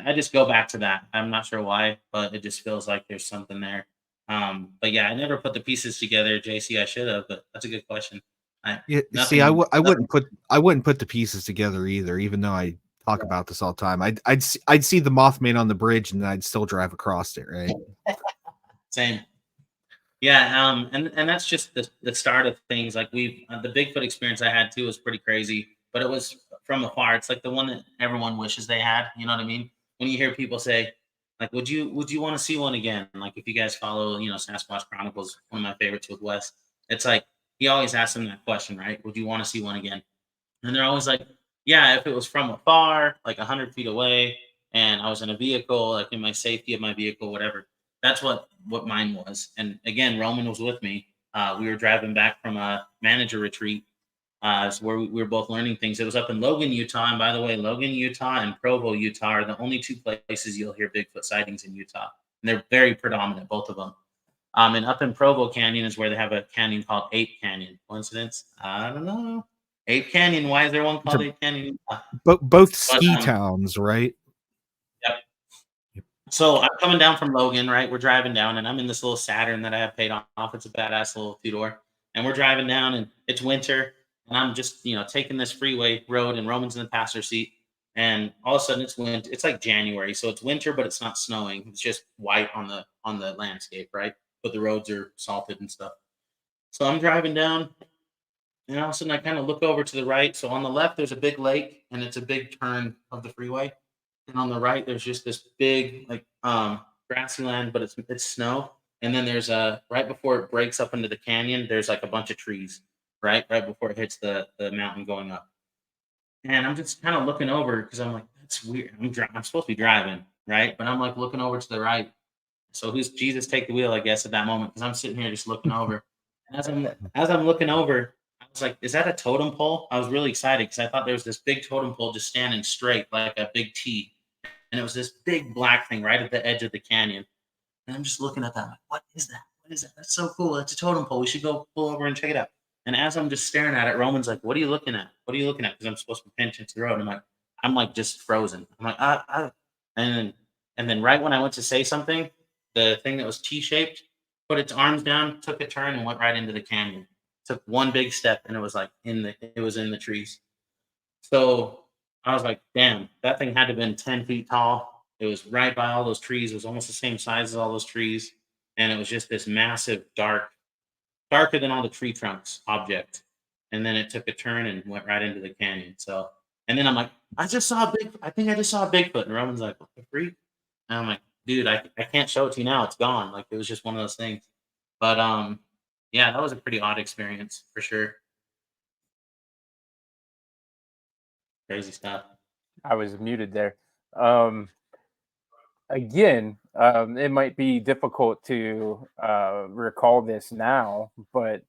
I just go back to that. I'm not sure why, but it just feels like there's something there. But yeah, I never put the pieces together, JC. I should have, but that's a good question. Yeah, see, I wouldn't put the pieces together either, even though I talk about this all the time. I'd see the Mothman on the bridge, and then I'd still drive across it, right? Same. Yeah, and that's just the start of things. Like the Bigfoot experience I had too was pretty crazy, but it was from afar. It's like the one that everyone wishes they had. You know what I mean? When you hear people say, like, would you want to see one again? Like, if you guys follow, Sasquatch Chronicles, one of my favorites with Wes. It's like he always asks them that question, right? Would you want to see one again? And they're always like, yeah, if it was from afar, like 100 feet away, and I was in a vehicle, like in my safety of my vehicle, whatever. That's what mine was. And again, Roman was with me. We were driving back from a manager retreat, where we were both learning things. It was up in Logan, Utah. And by the way, Logan, Utah, and Provo, Utah are the only two places you'll hear Bigfoot sightings in Utah. And they're very predominant, both of them. And up in Provo Canyon is where they have a canyon called Ape Canyon. Coincidence? I don't know. Ape Canyon. Why is there one called Ape Canyon? Both ski towns, right? Yep. So I'm coming down from Logan, right? We're driving down, and I'm in this little Saturn that I have paid off. It's a badass little two-door. And we're driving down, and it's winter, and I'm just, taking this freeway road, and Roman's in the passenger seat. And all of a sudden, it's winter. It's like January, so it's winter, but it's not snowing. It's just white on the landscape, right? But the roads are salted and stuff. So I'm driving down, and all of a sudden I kind of look over to the right. So on the left, there's a big lake, and it's a big turn of the freeway. And on the right, there's just this big, like, grassy land, but it's snow. And then there's right before it breaks up into the canyon, there's like a bunch of trees, right before it hits the mountain going up. And I'm just kind of looking over because I'm like, that's weird. I'm supposed to be driving, right? But I'm like looking over to the right. So who's Jesus take the wheel, I guess, at that moment, because I'm sitting here just looking over. And as I'm looking over, I was like, is that a totem pole? I was really excited because I thought there was this big totem pole just standing straight like a big T. And it was this big black thing right at the edge of the canyon. And I'm just looking at that, like, what is that? What is that? That's so cool. That's a totem pole. We should go pull over and check it out. And as I'm just staring at it, Roman's like, what are you looking at? What are you looking at? Because I'm supposed to be pinching to the road. I'm like just frozen. I'm like, and then right when I went to say something, the thing that was T-shaped put its arms down, took a turn, and went right into the canyon. Took one big step, and it was like it was in the trees. So I was like, damn, that thing had to have been 10 feet tall. It was right by all those trees. It was almost the same size as all those trees. And it was just this massive, darker than all the tree trunks object. And then it took a turn and went right into the canyon. So, and then I'm like, I think I just saw a Bigfoot. And Roman's like, what the freak? And I'm like, dude, I can't show it to you now. It's gone. Like, it was just one of those things. But, yeah, that was a pretty odd experience for sure. Crazy stuff. I was muted there. Again, it might be difficult to recall this now, but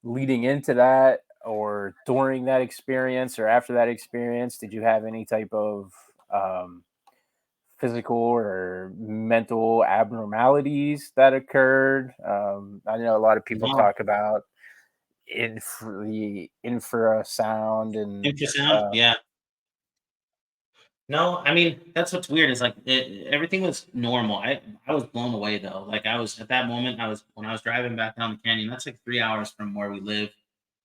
leading into that or during that experience or after that experience, did you have any type of physical or mental abnormalities that occurred? I know a lot of people No. talk about the infrasound and Infrasound? Yeah. No, I mean, that's what's weird is like everything was normal. I was blown away though. Like I was at that moment, when I was driving back down the canyon, that's like 3 hours from where we live.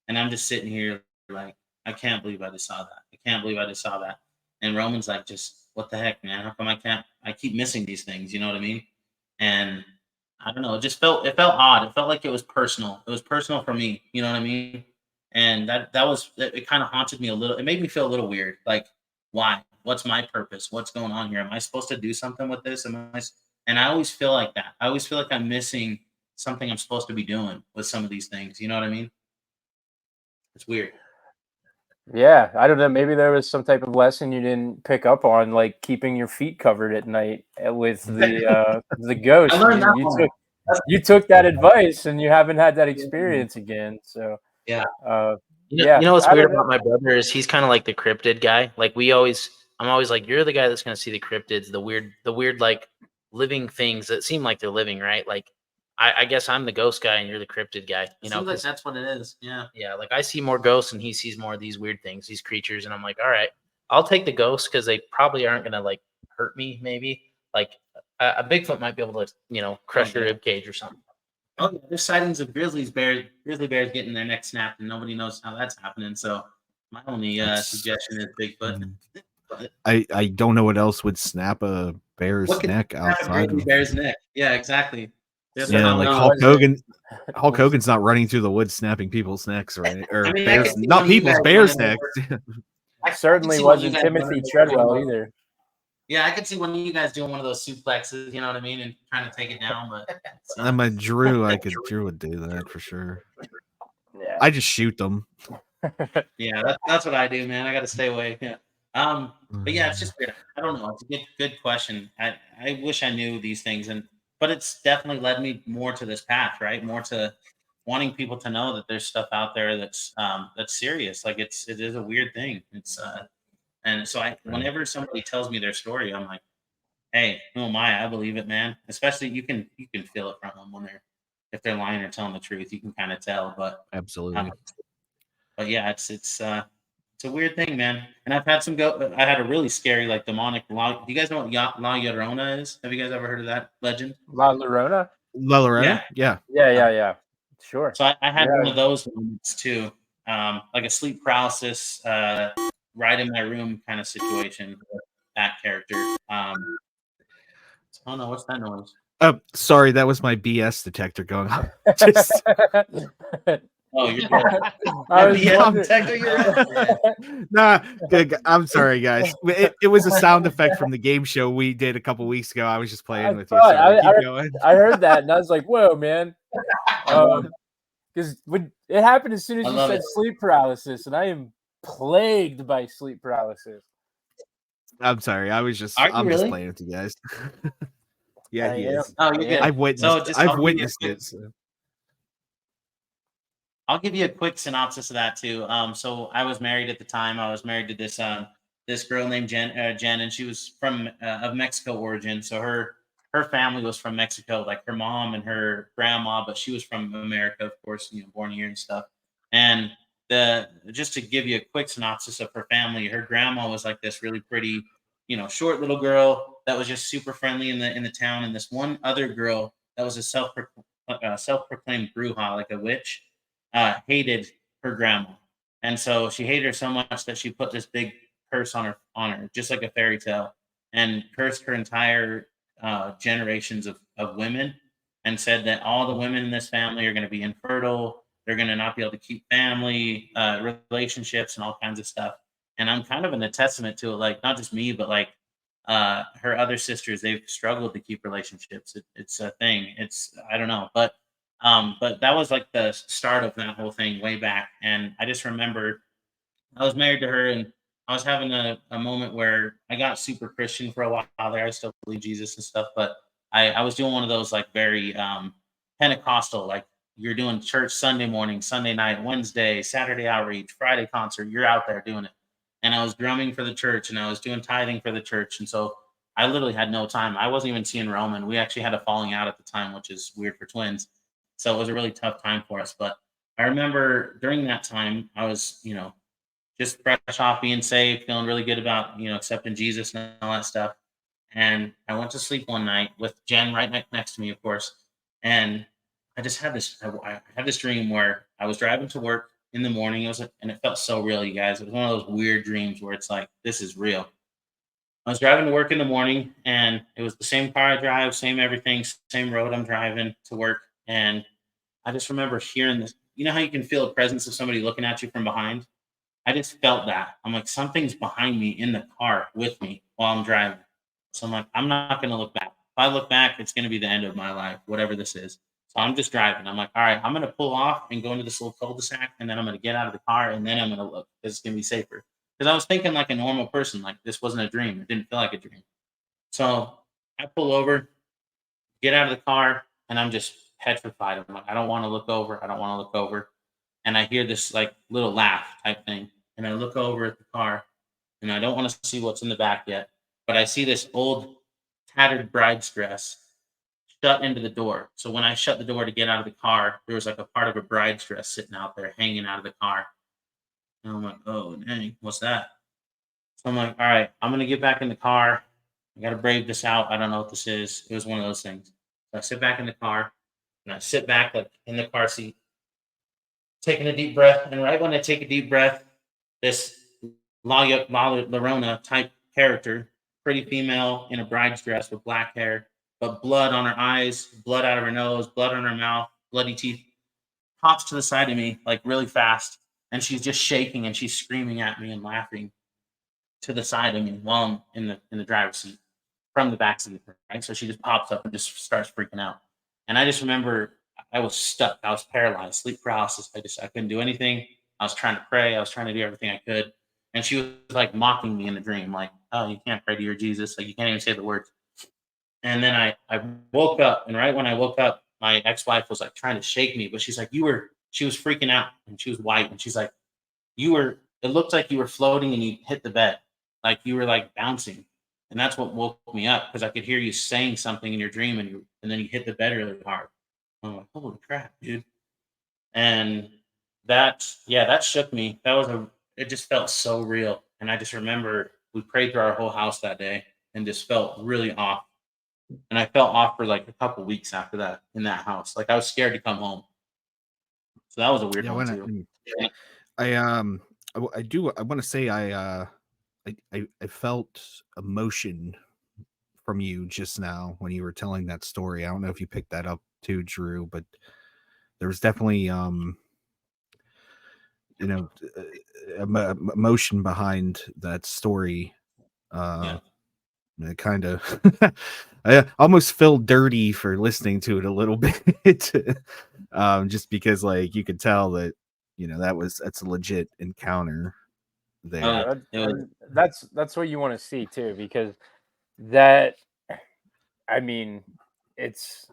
And I'm just sitting here like, I can't believe I just saw that. I can't believe I just saw that. And Roman's like, just what the heck, man? How come I keep missing these things? You know what I mean? And I don't know, it felt odd. It felt like it was personal. It was personal for me, you know what I mean? And it kind of haunted me a little. It made me feel a little weird. Like, why? What's my purpose? What's going on here? Am I supposed to do something with this? And I always feel like that. I always feel like I'm missing something I'm supposed to be doing with some of these things. You know what I mean? It's weird. Yeah, I don't know. Maybe there was some type of lesson you didn't pick up on, like keeping your feet covered at night with the ghost. I learned that You one. took that advice, and you haven't had that experience again. So Yeah. yeah, You know what's I weird don't know. about my brother is he's kind of like the cryptid guy. Like I'm always like, you're the guy that's gonna see the cryptids, the weird like living things that seem like they're living, right? Like I guess I'm the ghost guy and you're the cryptid guy. You know, Seems like 'cause- that's what it is. Yeah. yeah, like I see more ghosts and he sees more of these weird things, these creatures, and I'm like, all right, I'll take the ghosts because they probably aren't gonna like hurt me. Maybe like a Bigfoot might be able to, crush your yeah. rib cage or something. Oh yeah, there's sightings of grizzly bears getting their neck snapped, and nobody knows how that's happening. So my only That's- suggestion is Bigfoot. I don't know what else would snap a bear's What could neck snap a outside grizzly of. bear's neck? Yeah, exactly. That's Yeah, not like Certainly Hulk wasn't- Hogan. Hulk was- Hogan's not running through the woods snapping people's necks, right? Or I mean, I bears, could see not one of you people's, guys bears' running necks. over. I could certainly see one of you wasn't guys Timothy running over Treadwell doing either. Yeah, I could see one of you guys doing one of those suplexes, you know what I mean, and trying to take it down. But I'm a Drew. Drew would do that for sure. Yeah. I just shoot them. yeah, that's what I do, man. I got to stay away. Yeah. But yeah, it's just weird. I don't know. It's a good question. I wish I knew these things, but it's definitely led me more to this path, right? More to wanting people to know that there's stuff out there that's serious. Like it is a weird thing. And so whenever somebody tells me their story, I'm like, hey, who am I? I believe it, man. Especially you can feel it from them when if they're lying or telling the truth, you can kind of tell. Absolutely. But yeah, it's a weird thing, man. And I've had I had a really scary, like demonic law. Do you guys know what La Llorona is? Have you guys ever heard of that legend? La Llorona? La Lorena? Yeah. Yeah. Sure. So I had Yeah. one of those moments too, like a sleep paralysis, right in my room kind of situation with that character. Oh no, what's that noise? Oh, sorry, that was my BS detector going on. Just Oh, you're good. I was BS wondering- detector, you're right. nah, I'm sorry, guys. It was a sound effect from the game show we did a couple weeks ago. I was just playing with you. thought- Sorry, I- keep going. I heard that and I was like, whoa, man. Because it happened as soon as I you love said it. sleep paralysis, and I am plagued by sleep paralysis. I'm sorry. I'm just really? playing with you guys. Yeah, I he am. is. Oh, you're good. I've witnessed. So just I've I'll give you a witnessed quick- it. So. I'll give you a quick synopsis of that too. So I was married at the time. I was married to this girl named Jen, and she was from of Mexico origin. So her family was from Mexico, like her mom and her grandma, but she was from America, of course, born here and stuff. And just to give you a quick synopsis of her family, her grandma was like this really pretty, short little girl that was just super friendly in the town, and this one other girl that was a self-proclaimed bruja, like a witch, hated her grandma, and so she hated her so much that she put this big curse on her, just like a fairy tale, and cursed her entire generations of women, and said that all the women in this family are going to be infertile. They're going to not be able to keep family relationships and all kinds of stuff. And I'm kind of in a testament to it, like not just me, but like her other sisters. They've struggled to keep relationships. It's a thing. I don't know, but that was like the start of that whole thing way back. And I just remember I was married to her, and I was having a moment where I got super Christian for a while there. I still believe Jesus and stuff, but I was doing one of those like very Pentecostal, like you're doing church Sunday morning, Sunday night, Wednesday, Saturday outreach, Friday concert. You're out there doing it. And I was drumming for the church, and I was doing tithing for the church. And so I literally had no time. I wasn't even seeing Roman. We actually had a falling out at the time, which is weird for twins. So it was a really tough time for us. But I remember during that time, I was, just fresh off being saved, feeling really good about, accepting Jesus and all that stuff. And I went to sleep one night with Jen right next to me, of course. And I just had I had this dream where I was driving to work in the morning. And it felt so real, you guys. It was one of those weird dreams where it's like, this is real. I was driving to work in the morning, and it was the same car I drive, same everything, same road I'm driving to work. And I just remember hearing this. You know how you can feel the presence of somebody looking at you from behind? I just felt that. I'm like, something's behind me in the car with me while I'm driving. So I'm like, I'm not going to look back. If I look back, it's going to be the end of my life, whatever this is. So I'm just driving. I'm like, all right, I'm going to pull off and go into this little cul-de-sac, and then I'm going to get out of the car, and then I'm going to look because it's going to be safer. Because I was thinking like a normal person, like this wasn't a dream. It didn't feel like a dream. So I pull over, get out of the car, and I'm just petrified. I'm like, I don't want to look over. I don't want to look over. And I hear this like little laugh type thing. And I look over at the car, and I don't want to see what's in the back yet, but I see this old tattered bride's dress shut into the door. So when I shut the door to get out of the car, there was like a part of a bride's dress sitting out there hanging out of the car. And I'm like, oh, dang, what's that? So I'm like, all right, I'm going to get back in the car. I got to brave this out. I don't know what this is. It was one of those things. So I sit back in the car, and I sit back like in the car seat, taking a deep breath. And right when I take a deep breath, this La Llorona type character, pretty female in a bride's dress with black hair, but blood on her eyes, blood out of her nose, blood on her mouth, bloody teeth, pops to the side of me like really fast, and she's just shaking and she's screaming at me and laughing to the side of me while I'm in the driver's seat from the back seat, right? So she just pops up and just starts freaking out. And I just remember I was stuck. I was paralyzed, sleep paralysis. I couldn't do anything. I was trying to pray. I was trying to do everything I could. And she was like mocking me in the dream, like, oh, you can't pray to your Jesus. Like you can't even say the words. And then I woke up, and right when I woke up, my ex-wife was like trying to shake me, but she's like, she was freaking out and she was white. And she's like, it looked like you were floating and you hit the bed. Like you were like bouncing. And that's what woke me up because I could hear you saying something in your dream and then you hit the bed really hard. I'm like, holy crap, dude. And that shook me. It just felt so real. And I just remember we prayed through our whole house that day and just felt really off. And I felt off for like a couple weeks after that in that house. Like I was scared to come home. So that was a weird Yeah, one when too. I want to say I felt emotion from you just now when you were telling that story. I don't know if you picked that up too, Drew, but there was definitely emotion behind that story. Yeah. It kind of I almost feel dirty for listening to it a little bit. Just because like you could tell that that's a legit encounter there. Oh, Yeah, it was, and that's what you want to see too, because that, I mean, it's,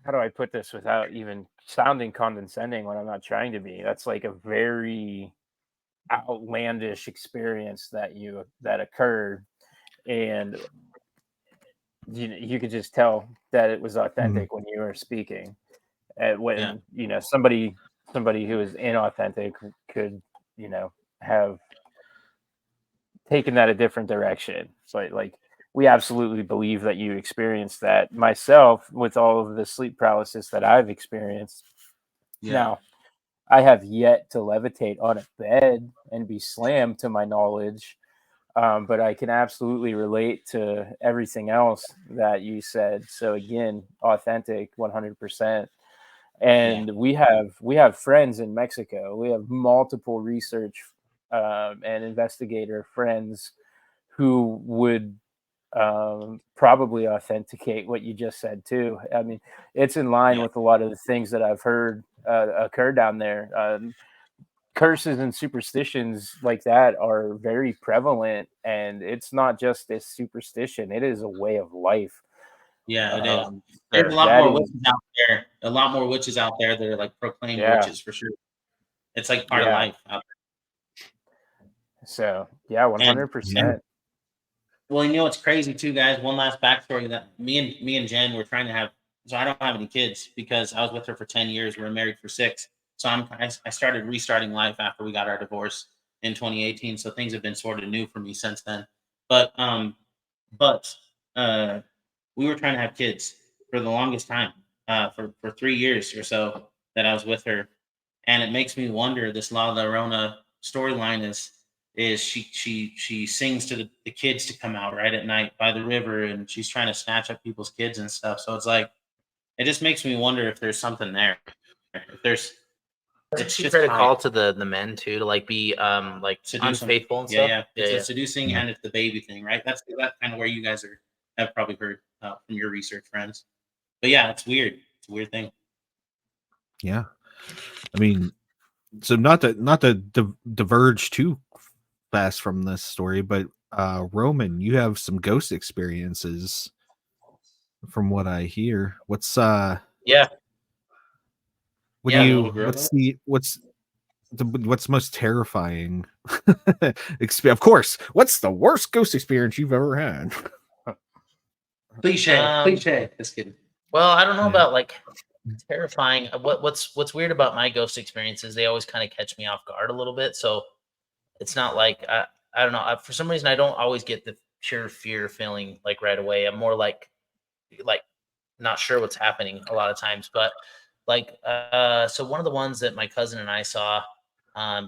how do I put this without even sounding condescending when I'm not trying to be? That's like a very outlandish experience that occurred, and you could just tell that it was authentic when you were speaking. And yeah. when somebody who is inauthentic could have taken that a different direction. So like we absolutely believe that you experienced that. Myself, with all of the sleep paralysis that I've experienced, Yeah. now I have yet to levitate on a bed and be slammed to my knowledge. But I can absolutely relate to everything else that you said. So again, authentic, 100%. Yeah. And we have friends in Mexico. We have multiple research and investigator friends who would probably authenticate what you just said too. I mean, it's in line Yeah. with a lot of the things that I've heard occur down there. Curses and superstitions like that are very prevalent, and it's not just this superstition; it is a way of life. Yeah, it is. There's So a lot that more is, witches out there. A lot more witches out there that are like proclaimed yeah, witches for sure. It's like part of yeah. life out So yeah, one there. And hundred Yeah. percent. well, you know what's crazy too, guys? One last backstory that me and Jen were trying to have. So I don't have any kids because I was with her for 10 years. We were married for 6. So I started restarting life after we got our divorce in 2018. So things have been sort of new for me since then. But but uh we were trying to have kids for the longest time, for 3 years or so that I was with her, and it makes me wonder. This La Llorona storyline is she sings to the kids to come out right at night by the river, and she's trying to snatch up people's kids and stuff. So it's like it just makes me wonder if there's something there. If there's, Doesn't it's she just try to high call to the men too to like be like seduce them. unfaithful and Yeah, stuff? yeah. It's a Yeah. seducing Yeah. and it's the baby thing, right? That's kind of where you guys have probably heard from your research friends. But yeah, it's weird. It's a weird thing. Yeah. I mean, so not to diverge too fast from this story, but Roman, you have some ghost experiences from what I hear. Yeah. What do Yeah. you Little girl. what's most terrifying of course, what's the worst ghost experience you've ever had? Cliche. Just kidding. Well, I don't know Yeah. about like terrifying. What's weird about my ghost experiences? They always kind of catch me off guard a little bit. So it's not like I don't know. For some reason, I don't always get the pure fear feeling like right away. I'm more like not sure what's happening a lot of times. But like so one of the ones that my cousin and I saw.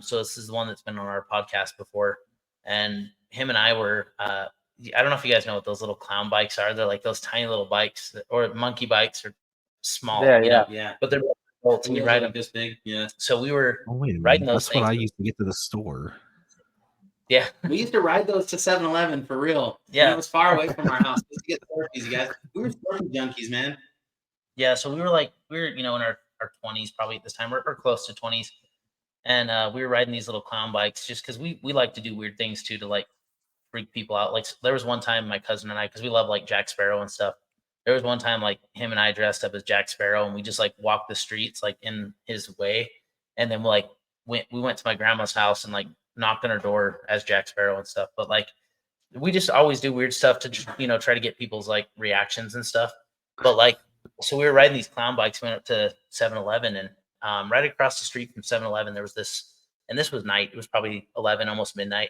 So this is the one that's been on our podcast before, and him and I were. I don't know if you guys know what those little clown bikes are. They're like those tiny little bikes, or monkey bikes, or small. Yeah, you know, Yeah. but they're bolts, and you ride them. this big. Yeah. So we were Oh wait a riding minute. those That's what things. I used to get to the store. Yeah, We used to ride those to 7-Eleven for real. Yeah. And it was far away from our house. Just to get Slurpees, you guys. We were Slurpee junkies, man. yeah. So we were in our 20s probably at this time, or close to 20s, and we were riding these little clown bikes just because we like to do weird things too, to like freak people out. Like there was one time my cousin and I, because we love like Jack Sparrow and stuff. There was one time like him and I dressed up as Jack Sparrow, and we just like walked the streets like in his way, and then we went to my grandma's house and like knocked on her door as Jack Sparrow and stuff. But like we just always do weird stuff to try to get people's like reactions and stuff. But like, so we were riding these clown bikes, went up to 7-Eleven, and right across the street from 7-Eleven there was this, and this was night. It was probably 11, almost midnight.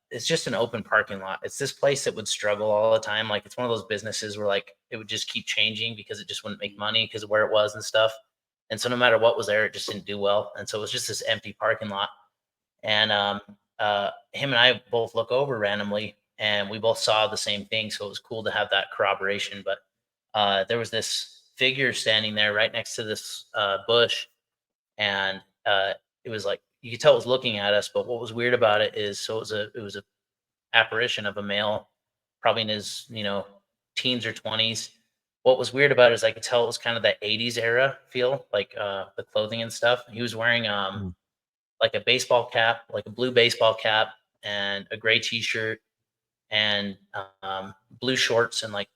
It's just an open parking lot. It's this place that would struggle all the time. Like it's one of those businesses where like it would just keep changing because it just wouldn't make money because of where it was and stuff. And so no matter what was there, it just didn't do well. And so it was just this empty parking lot. And him and I both look over randomly, and we both saw the same thing. So it was cool to have that corroboration. But there was this figure standing there right next to this bush, and it was like you could tell it was looking at us. But what was weird about it is, so it was a apparition of a male, probably in his teens or 20s. What was weird about it is I could tell it was kind of that 80s era feel, like the clothing and stuff. He was wearing like a baseball cap, like a blue baseball cap, and a gray t-shirt, and blue shorts, and like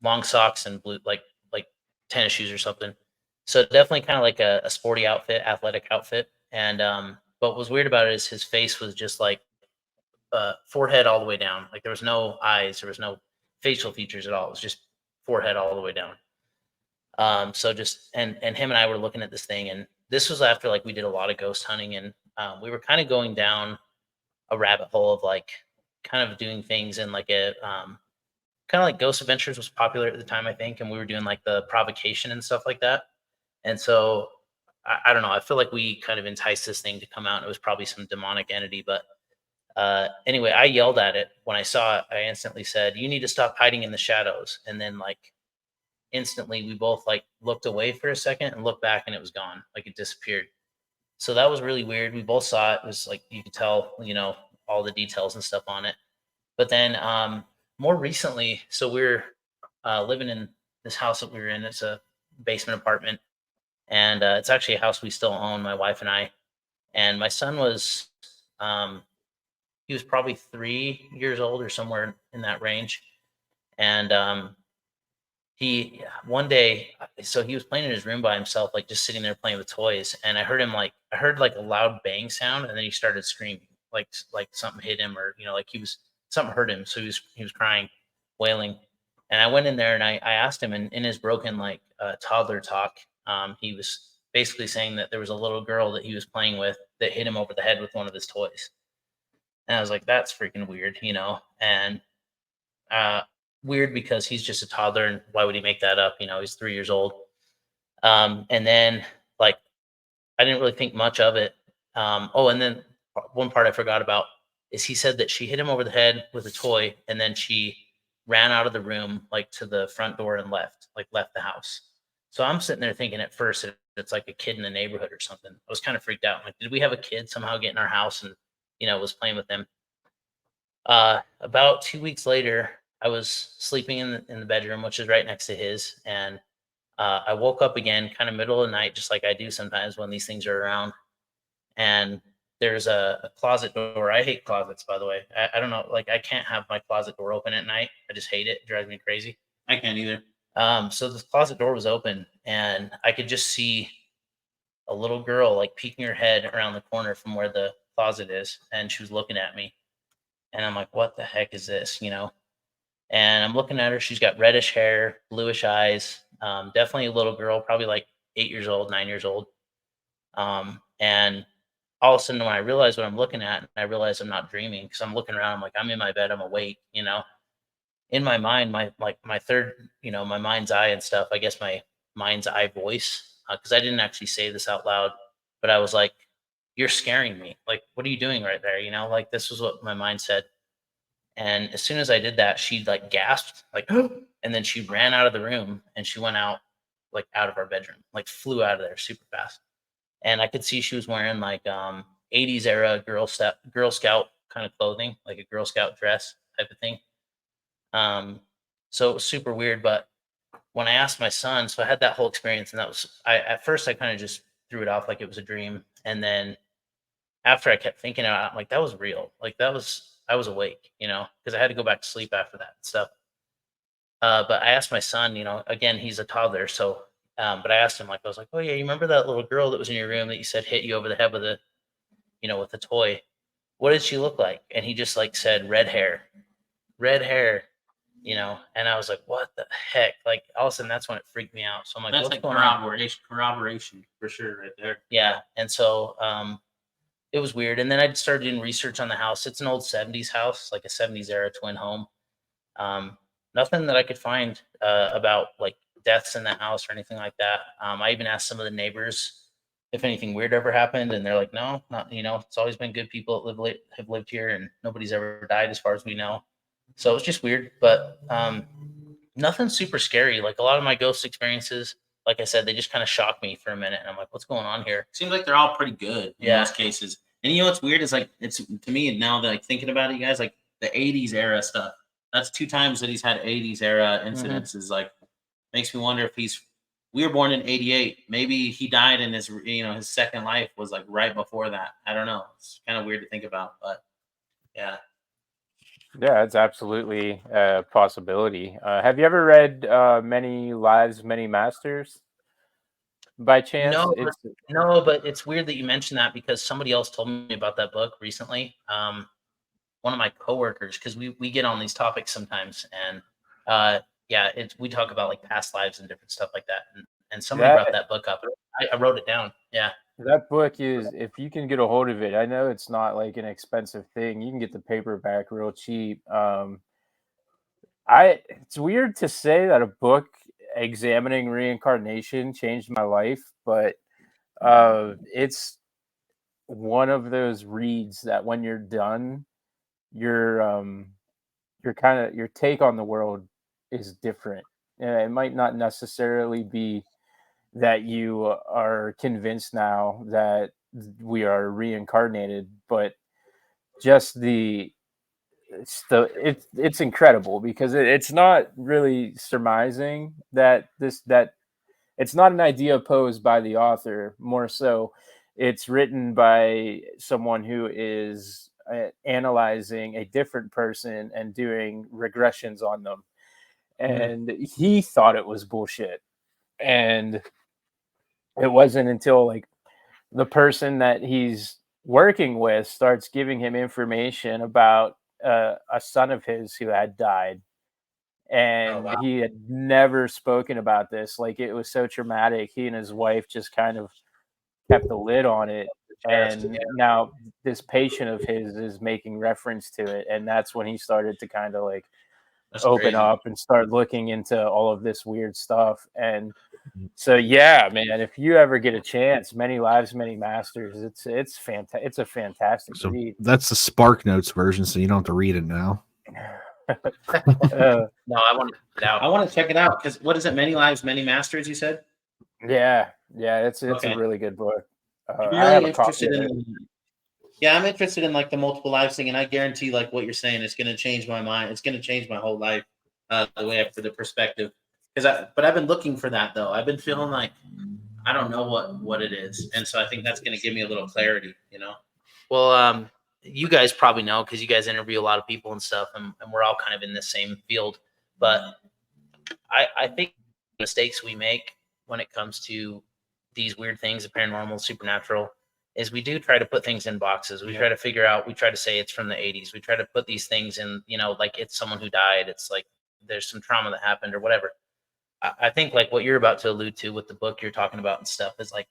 long socks, and blue like tennis shoes or something. So definitely kind of like a sporty outfit, athletic outfit. And but what was weird about it is his face was just like forehead all the way down. Like there was no eyes, there was no facial features at all. It was just forehead all the way down. So just and him and I were looking at this thing, and this was after like we did a lot of ghost hunting, and we were kind of going down a rabbit hole of like kind of doing things in like a kind of like Ghost Adventures was popular at the time, I think, and we were doing like the provocation and stuff like that. And so I don't know, I feel like we kind of enticed this thing to come out, and it was probably some demonic entity. But anyway, I yelled at it when I saw it. I instantly said, "You need to stop hiding in the shadows." And then like instantly we both like looked away for a second and looked back, and it was gone. Like it disappeared. So that was really weird. We both saw it. It was like you could tell, all the details and stuff on it. But then more recently, so we're living in this house that we were in. It's a basement apartment, and it's actually a house we still own, my wife and I. And my son was he was probably 3 years old or somewhere in that range. And he one day, so he was playing in his room by himself, like just sitting there playing with toys. And I heard like a loud bang sound, and then he started screaming, like something hit him, or like something hurt him. So he was crying, wailing. And I went in there and I asked him, in his broken like toddler talk, he was basically saying that there was a little girl that he was playing with that hit him over the head with one of his toys. And I was like, that's freaking weird, and weird because he's just a toddler, and why would he make that up? He's 3 years old. And then like I didn't really think much of it. And then one part I forgot about is he said that she hit him over the head with a toy, and then she ran out of the room, like to the front door, and left the house. So I'm sitting there thinking at first it's like a kid in the neighborhood or something. I was kind of freaked out. Like, did we have a kid somehow get in our house and, was playing with them? About 2 weeks later, I was sleeping in the bedroom, which is right next to his. And I woke up again, kind of middle of the night, just like I do sometimes when these things are around. And there's a closet door. I hate closets, by the way. I don't know. Like I can't have my closet door open at night. I just hate it. It drives me crazy. I can't either. So the closet door was open, and I could just see a little girl like peeking her head around the corner from where the closet is. And she was looking at me, and I'm like, what the heck is this? And I'm looking at her. She's got reddish hair, bluish eyes. Definitely a little girl, probably like 8 years old, 9 years old. And all of a sudden when I realize what I'm looking at, and I realize I'm not dreaming, because I'm looking around, I'm like, I'm in my bed, I'm awake, in my mind, my third, my mind's eye and stuff, I guess my mind's eye voice, because I didn't actually say this out loud, but I was like, you're scaring me. Like, what are you doing right there? You know, like this was what my mind said. And as soon as I did that, she like gasped, like, and then she ran out of the room and she went out, like out of our bedroom, like flew out of there super fast. And I could see she was wearing like 80s era Girl Scout kind of clothing, like a Girl Scout dress type of thing. So it was super weird. But when I asked my son, so I had that whole experience, and that was at first I kind of just threw it off like it was a dream, and then after I kept thinking about it, I'm like, that was real. Like I was awake, you know, because I had to go back to sleep after that and stuff. But I asked my son, you know, again, he's a toddler, so but I asked him, like, I was like, oh yeah, you remember that little girl that was in your room that you said hit you over the head with a, you know, with a toy? What did she look like? And he just like said red hair, you know. And I was like, what the heck? Like all of a sudden, that's when it freaked me out. So I'm like, That's what's like going on? corroboration for sure, right there. Yeah. And so it was weird. And then I started doing research on the house. It's an old 70s house, like a 70s era twin home. Nothing that I could find about like deaths in the house or anything like that. I even asked some of the neighbors if anything weird ever happened, and they're like, no, not, you know, it's always been good people that have lived here, and nobody's ever died as far as we know. So it's just weird, but nothing super scary. Like a lot of my ghost experiences, like I said, they just kind of shock me for a minute, and I'm like, what's going on here? Seems like they're all pretty good in most cases. And you know what's weird is like it's to me now that like thinking about it, you guys, like the 80s era stuff. That's 2 times that he's had 80s era incidences. Like makes me wonder if we were born in 88. Maybe he died in his, you know, his second life was like right before that. I don't know. It's kind of weird to think about, but yeah. Yeah, it's absolutely a possibility. Have you ever read Many Lives, Many Masters by chance? No, It's no, but it's weird that you mentioned that because somebody else told me about that book recently. One of my coworkers, because we get on these topics sometimes, and yeah, we talk about like past lives and different stuff like that. And somebody brought that that book up. I wrote it down. Yeah. that book is, if you can get a hold of it, I know it's not like an expensive thing. You can get the paperback real cheap. It's weird to say that a book examining reincarnation changed my life, but it's one of those reads that when you're done, your kind of your take on the world is different. And it might not necessarily be that you are convinced now that we are reincarnated, but just it's incredible because it's not really surmising that it's not an idea posed by the author. More so, it's written by someone who is analyzing a different person and doing regressions on them, and he thought it was bullshit. And it wasn't until like the person that he's working with starts giving him information about a son of his who had died, Oh and wow. he had never spoken about this. Like it was so traumatic. He and his wife just kind of kept the lid on it. Chest. And now this patient of his is making reference to it. And that's when he started to kind of like That's open crazy. up and start looking into all of this weird stuff. And so yeah, man, if you ever get a chance, Many Lives, Many Masters, it's fantastic. It's a fantastic So read. that's the Spark Notes version, so you don't have to read it now. No, I want to check it out. I want to check it out because what is it? Many Lives, Many Masters, you said? Yeah, it's Okay. a really good book. I'm I have really a copy interested of it. in yeah, I'm interested in like the multiple lives thing, and I guarantee like what you're saying is gonna change my mind. It's gonna change my whole life, the way for the perspective. But I've been looking for that though. I've been feeling like I don't know what it is. And so I think that's gonna give me a little clarity, you know. Well, you guys probably know because you guys interview a lot of people and stuff, and we're all kind of in the same field. But I think mistakes we make when it comes to these weird things, the paranormal, supernatural, is we do try to put things in boxes. We try to figure out, we try to say it's from the 80s. We try to put these things in, you know, like it's someone who died. It's like there's some trauma that happened or whatever. I think like what you're about to allude to with the book you're talking about and stuff is like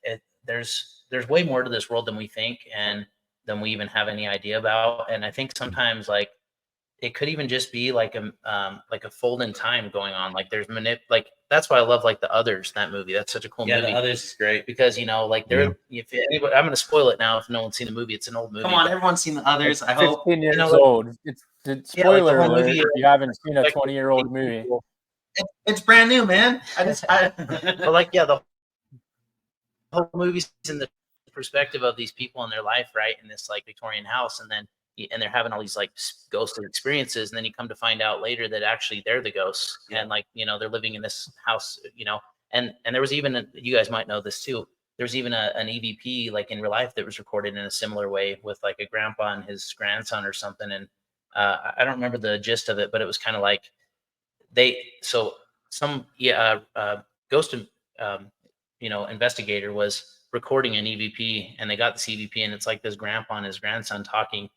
there's way more to this world than we think and than we even have any idea about. And I think sometimes like it could even just be like a fold in time going on. Like there's like that's why I love like The Others, that movie. That's such a cool movie. The Others is great. Because like they're if anybody, I'm gonna spoil it now if no one's seen the movie. It's an old movie. Come on, everyone's seen The Others. I hope. 15 years old. It's spoiler the whole alert movie, if you haven't seen a like, 20-year-old movie. It's brand new, man. But like the whole movie's in the perspective of these people in their life, right, in this like Victorian house, and they're having all these like ghostly experiences, and then you come to find out later that actually they're the ghosts, and like they're living in this house, and there was even you guys might know this too. There's even an EVP like in real life that was recorded in a similar way with like a grandpa and his grandson or something, and I don't remember the gist of it, but it was kind of like ghost investigator was recording an EVP, and they got this EVP, and it's like this grandpa and his grandson talking,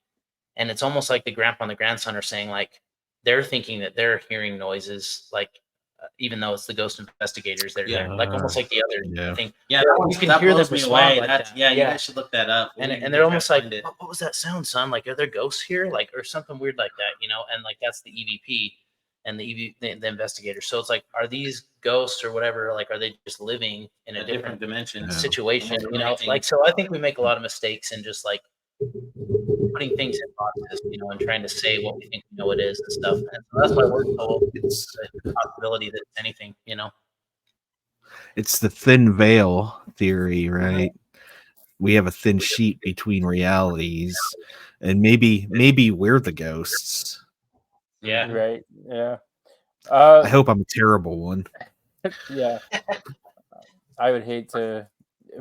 and it's almost like the grandpa and the grandson are saying like they're thinking that they're hearing noises, like even though it's the ghost investigators that are there, like almost like The Other thing. Yeah, you can hear them respond like that. Yeah, you guys should look that up. And they're almost like, what was that sound, son? Like, are there ghosts here? Like, or something weird like that, And like that's the EVP and the investigator. So it's like, are these ghosts or whatever? Like, are they just living in a different dimension situation? Like, so I think we make a lot of mistakes in just like putting things in boxes, and trying to say what we think we know it is and stuff. And so that's why we're so it's the possibility that anything, It's the thin veil theory, right? We have a thin sheet between realities, and maybe we're the ghosts. Yeah. Right. Yeah. I hope I'm a terrible one. Yeah. I would hate to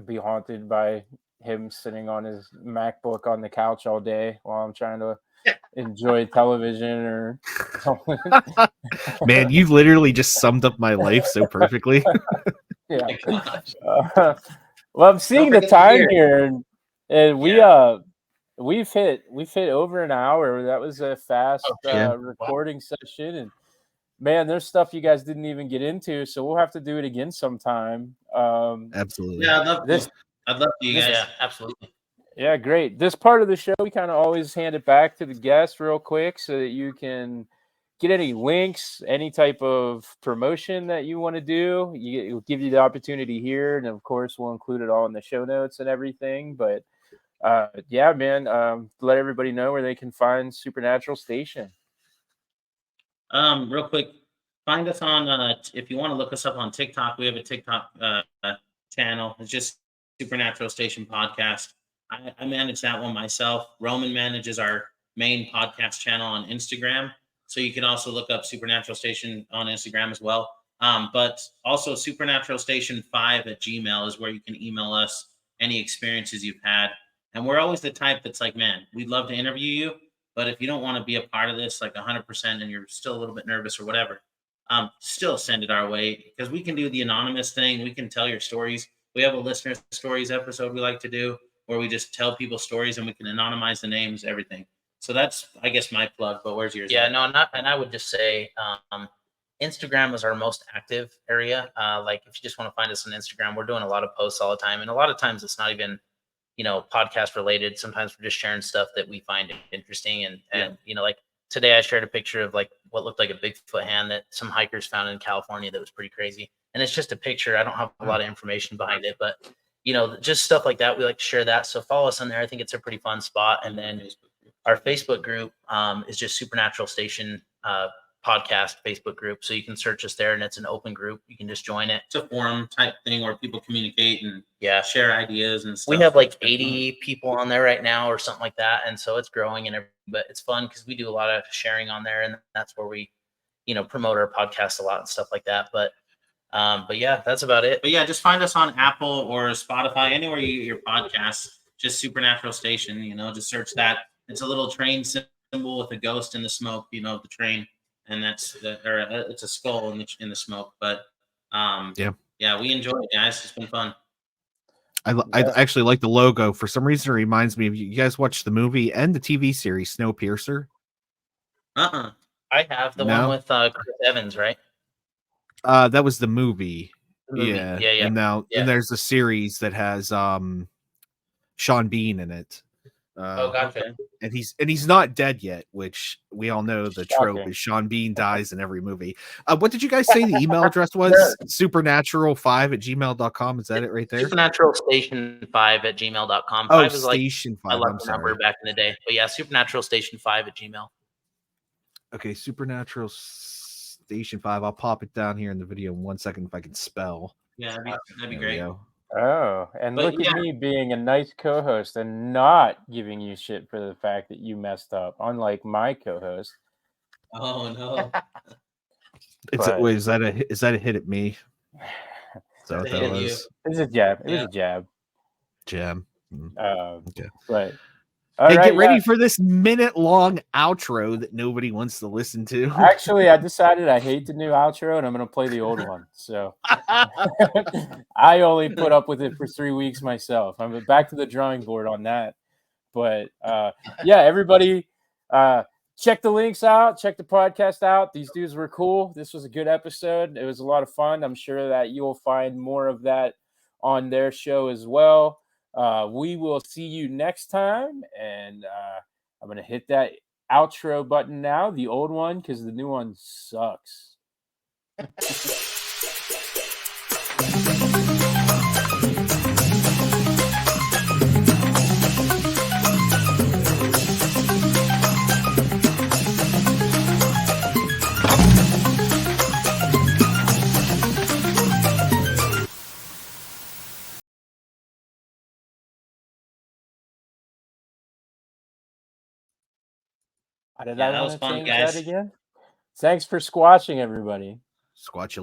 be haunted by him sitting on his MacBook on the couch all day while I'm trying to enjoy television or something. Man, you literally just summed up my life so perfectly. Yeah. Well, I'm seeing the time here, and we've hit over an hour. That was a fast recording session, and man, there's stuff you guys didn't even get into, so we'll have to do it again sometime. Absolutely. Yeah, I'd love you guys. Yeah, absolutely. Yeah, great. This part of the show, we kind of always hand it back to the guest real quick so that you can get any links, any type of promotion that you want to do. It'll give you the opportunity here, and of course, we'll include it all in the show notes and everything. But yeah, man, let everybody know where they can find Supernatural Station. Real quick, find us on if you want to look us up on TikTok. We have a TikTok channel. It's just Supernatural Station Podcast. I manage that one myself. Roman manages our main podcast channel on Instagram. So you can also look up Supernatural Station on Instagram as well. But also Supernatural Station 5 at Gmail is where you can email us any experiences you've had. And we're always the type that's like, man, we'd love to interview you. But if you don't want to be a part of this, like 100%, and you're still a little bit nervous or whatever, still send it our way, because we can do the anonymous thing. We can tell your stories. We have a listener stories episode we like to do where we just tell people stories and we can anonymize the names, everything. So that's, I guess, my plug. But where's yours? Yeah, no, and I would just say Instagram is our most active area. Like if you just want to find us on Instagram, we're doing a lot of posts all the time. And a lot of times it's not even, podcast related. Sometimes we're just sharing stuff that we find interesting. And like today I shared a picture of like what looked like a Bigfoot hand that some hikers found in California that was pretty crazy. And it's just a picture. I don't have a lot of information behind it, but just stuff like that. We like to share that. So follow us on there. I think it's a pretty fun spot. And then our Facebook group is just Supernatural Station Podcast Facebook group. So you can search us there, and it's an open group. You can just join it. It's a forum type thing where people communicate and share ideas and stuff. We have like 80 people on there right now or something like that. And so it's growing and everything, but it's fun because we do a lot of sharing on there, and that's where we, promote our podcast a lot and stuff like that. But yeah, that's about it. But yeah, just find us on Apple or Spotify, anywhere you get your podcasts, just Supernatural Station, just search that. It's a little train symbol with a ghost in the smoke, the train. And it's a skull in the smoke. But yeah, we enjoy it, guys. It's been fun. I actually like the logo. For some reason, it reminds me of you guys watched the movie and the TV series Snowpiercer. I have the one with Chris Evans, right? That was the movie. Yeah. And now and there's a series that has Sean Bean in it. Oh, gotcha. Okay. And he's not dead yet, which we all know the trope Shocking. is Sean Bean dies in every movie. What did you guys say the email address was? supernatural5@gmail.com. Is that it right there? Supernatural Station 5 at gmail.com. Oh, 5 is like Station my 5. I'm lucky number sorry. back in the day. But yeah, Supernatural Station 5 at Gmail. Okay, Supernatural Station 5. I'll pop it down here in the video in 1 second if I can spell. Yeah, that'd be There we great. go. Oh, and But look at me being a nice co-host and not giving you shit for the fact that you messed up, unlike my co-host. Oh no. Is that a hit at me? Is that what Hit that at you. was? It was a jab. It was Yeah. a jab. Jam. Okay. But Hey, right, get ready yeah. for this minute-long outro that nobody wants to listen to. Actually, I decided I hate the new outro and I'm going to play the old one. So I only put up with it for 3 weeks myself. I'm back to the drawing board on that. But yeah, everybody check the links out. Check the podcast out. These dudes were cool. This was a good episode. It was a lot of fun. I'm sure that you'll find more of that on their show as well. We will see you next time. And I'm going to hit that outro button now, the old one, because the new one sucks. Did Yeah, I that want was to fun, change guys. that again? Thanks for squashing, everybody. Squatch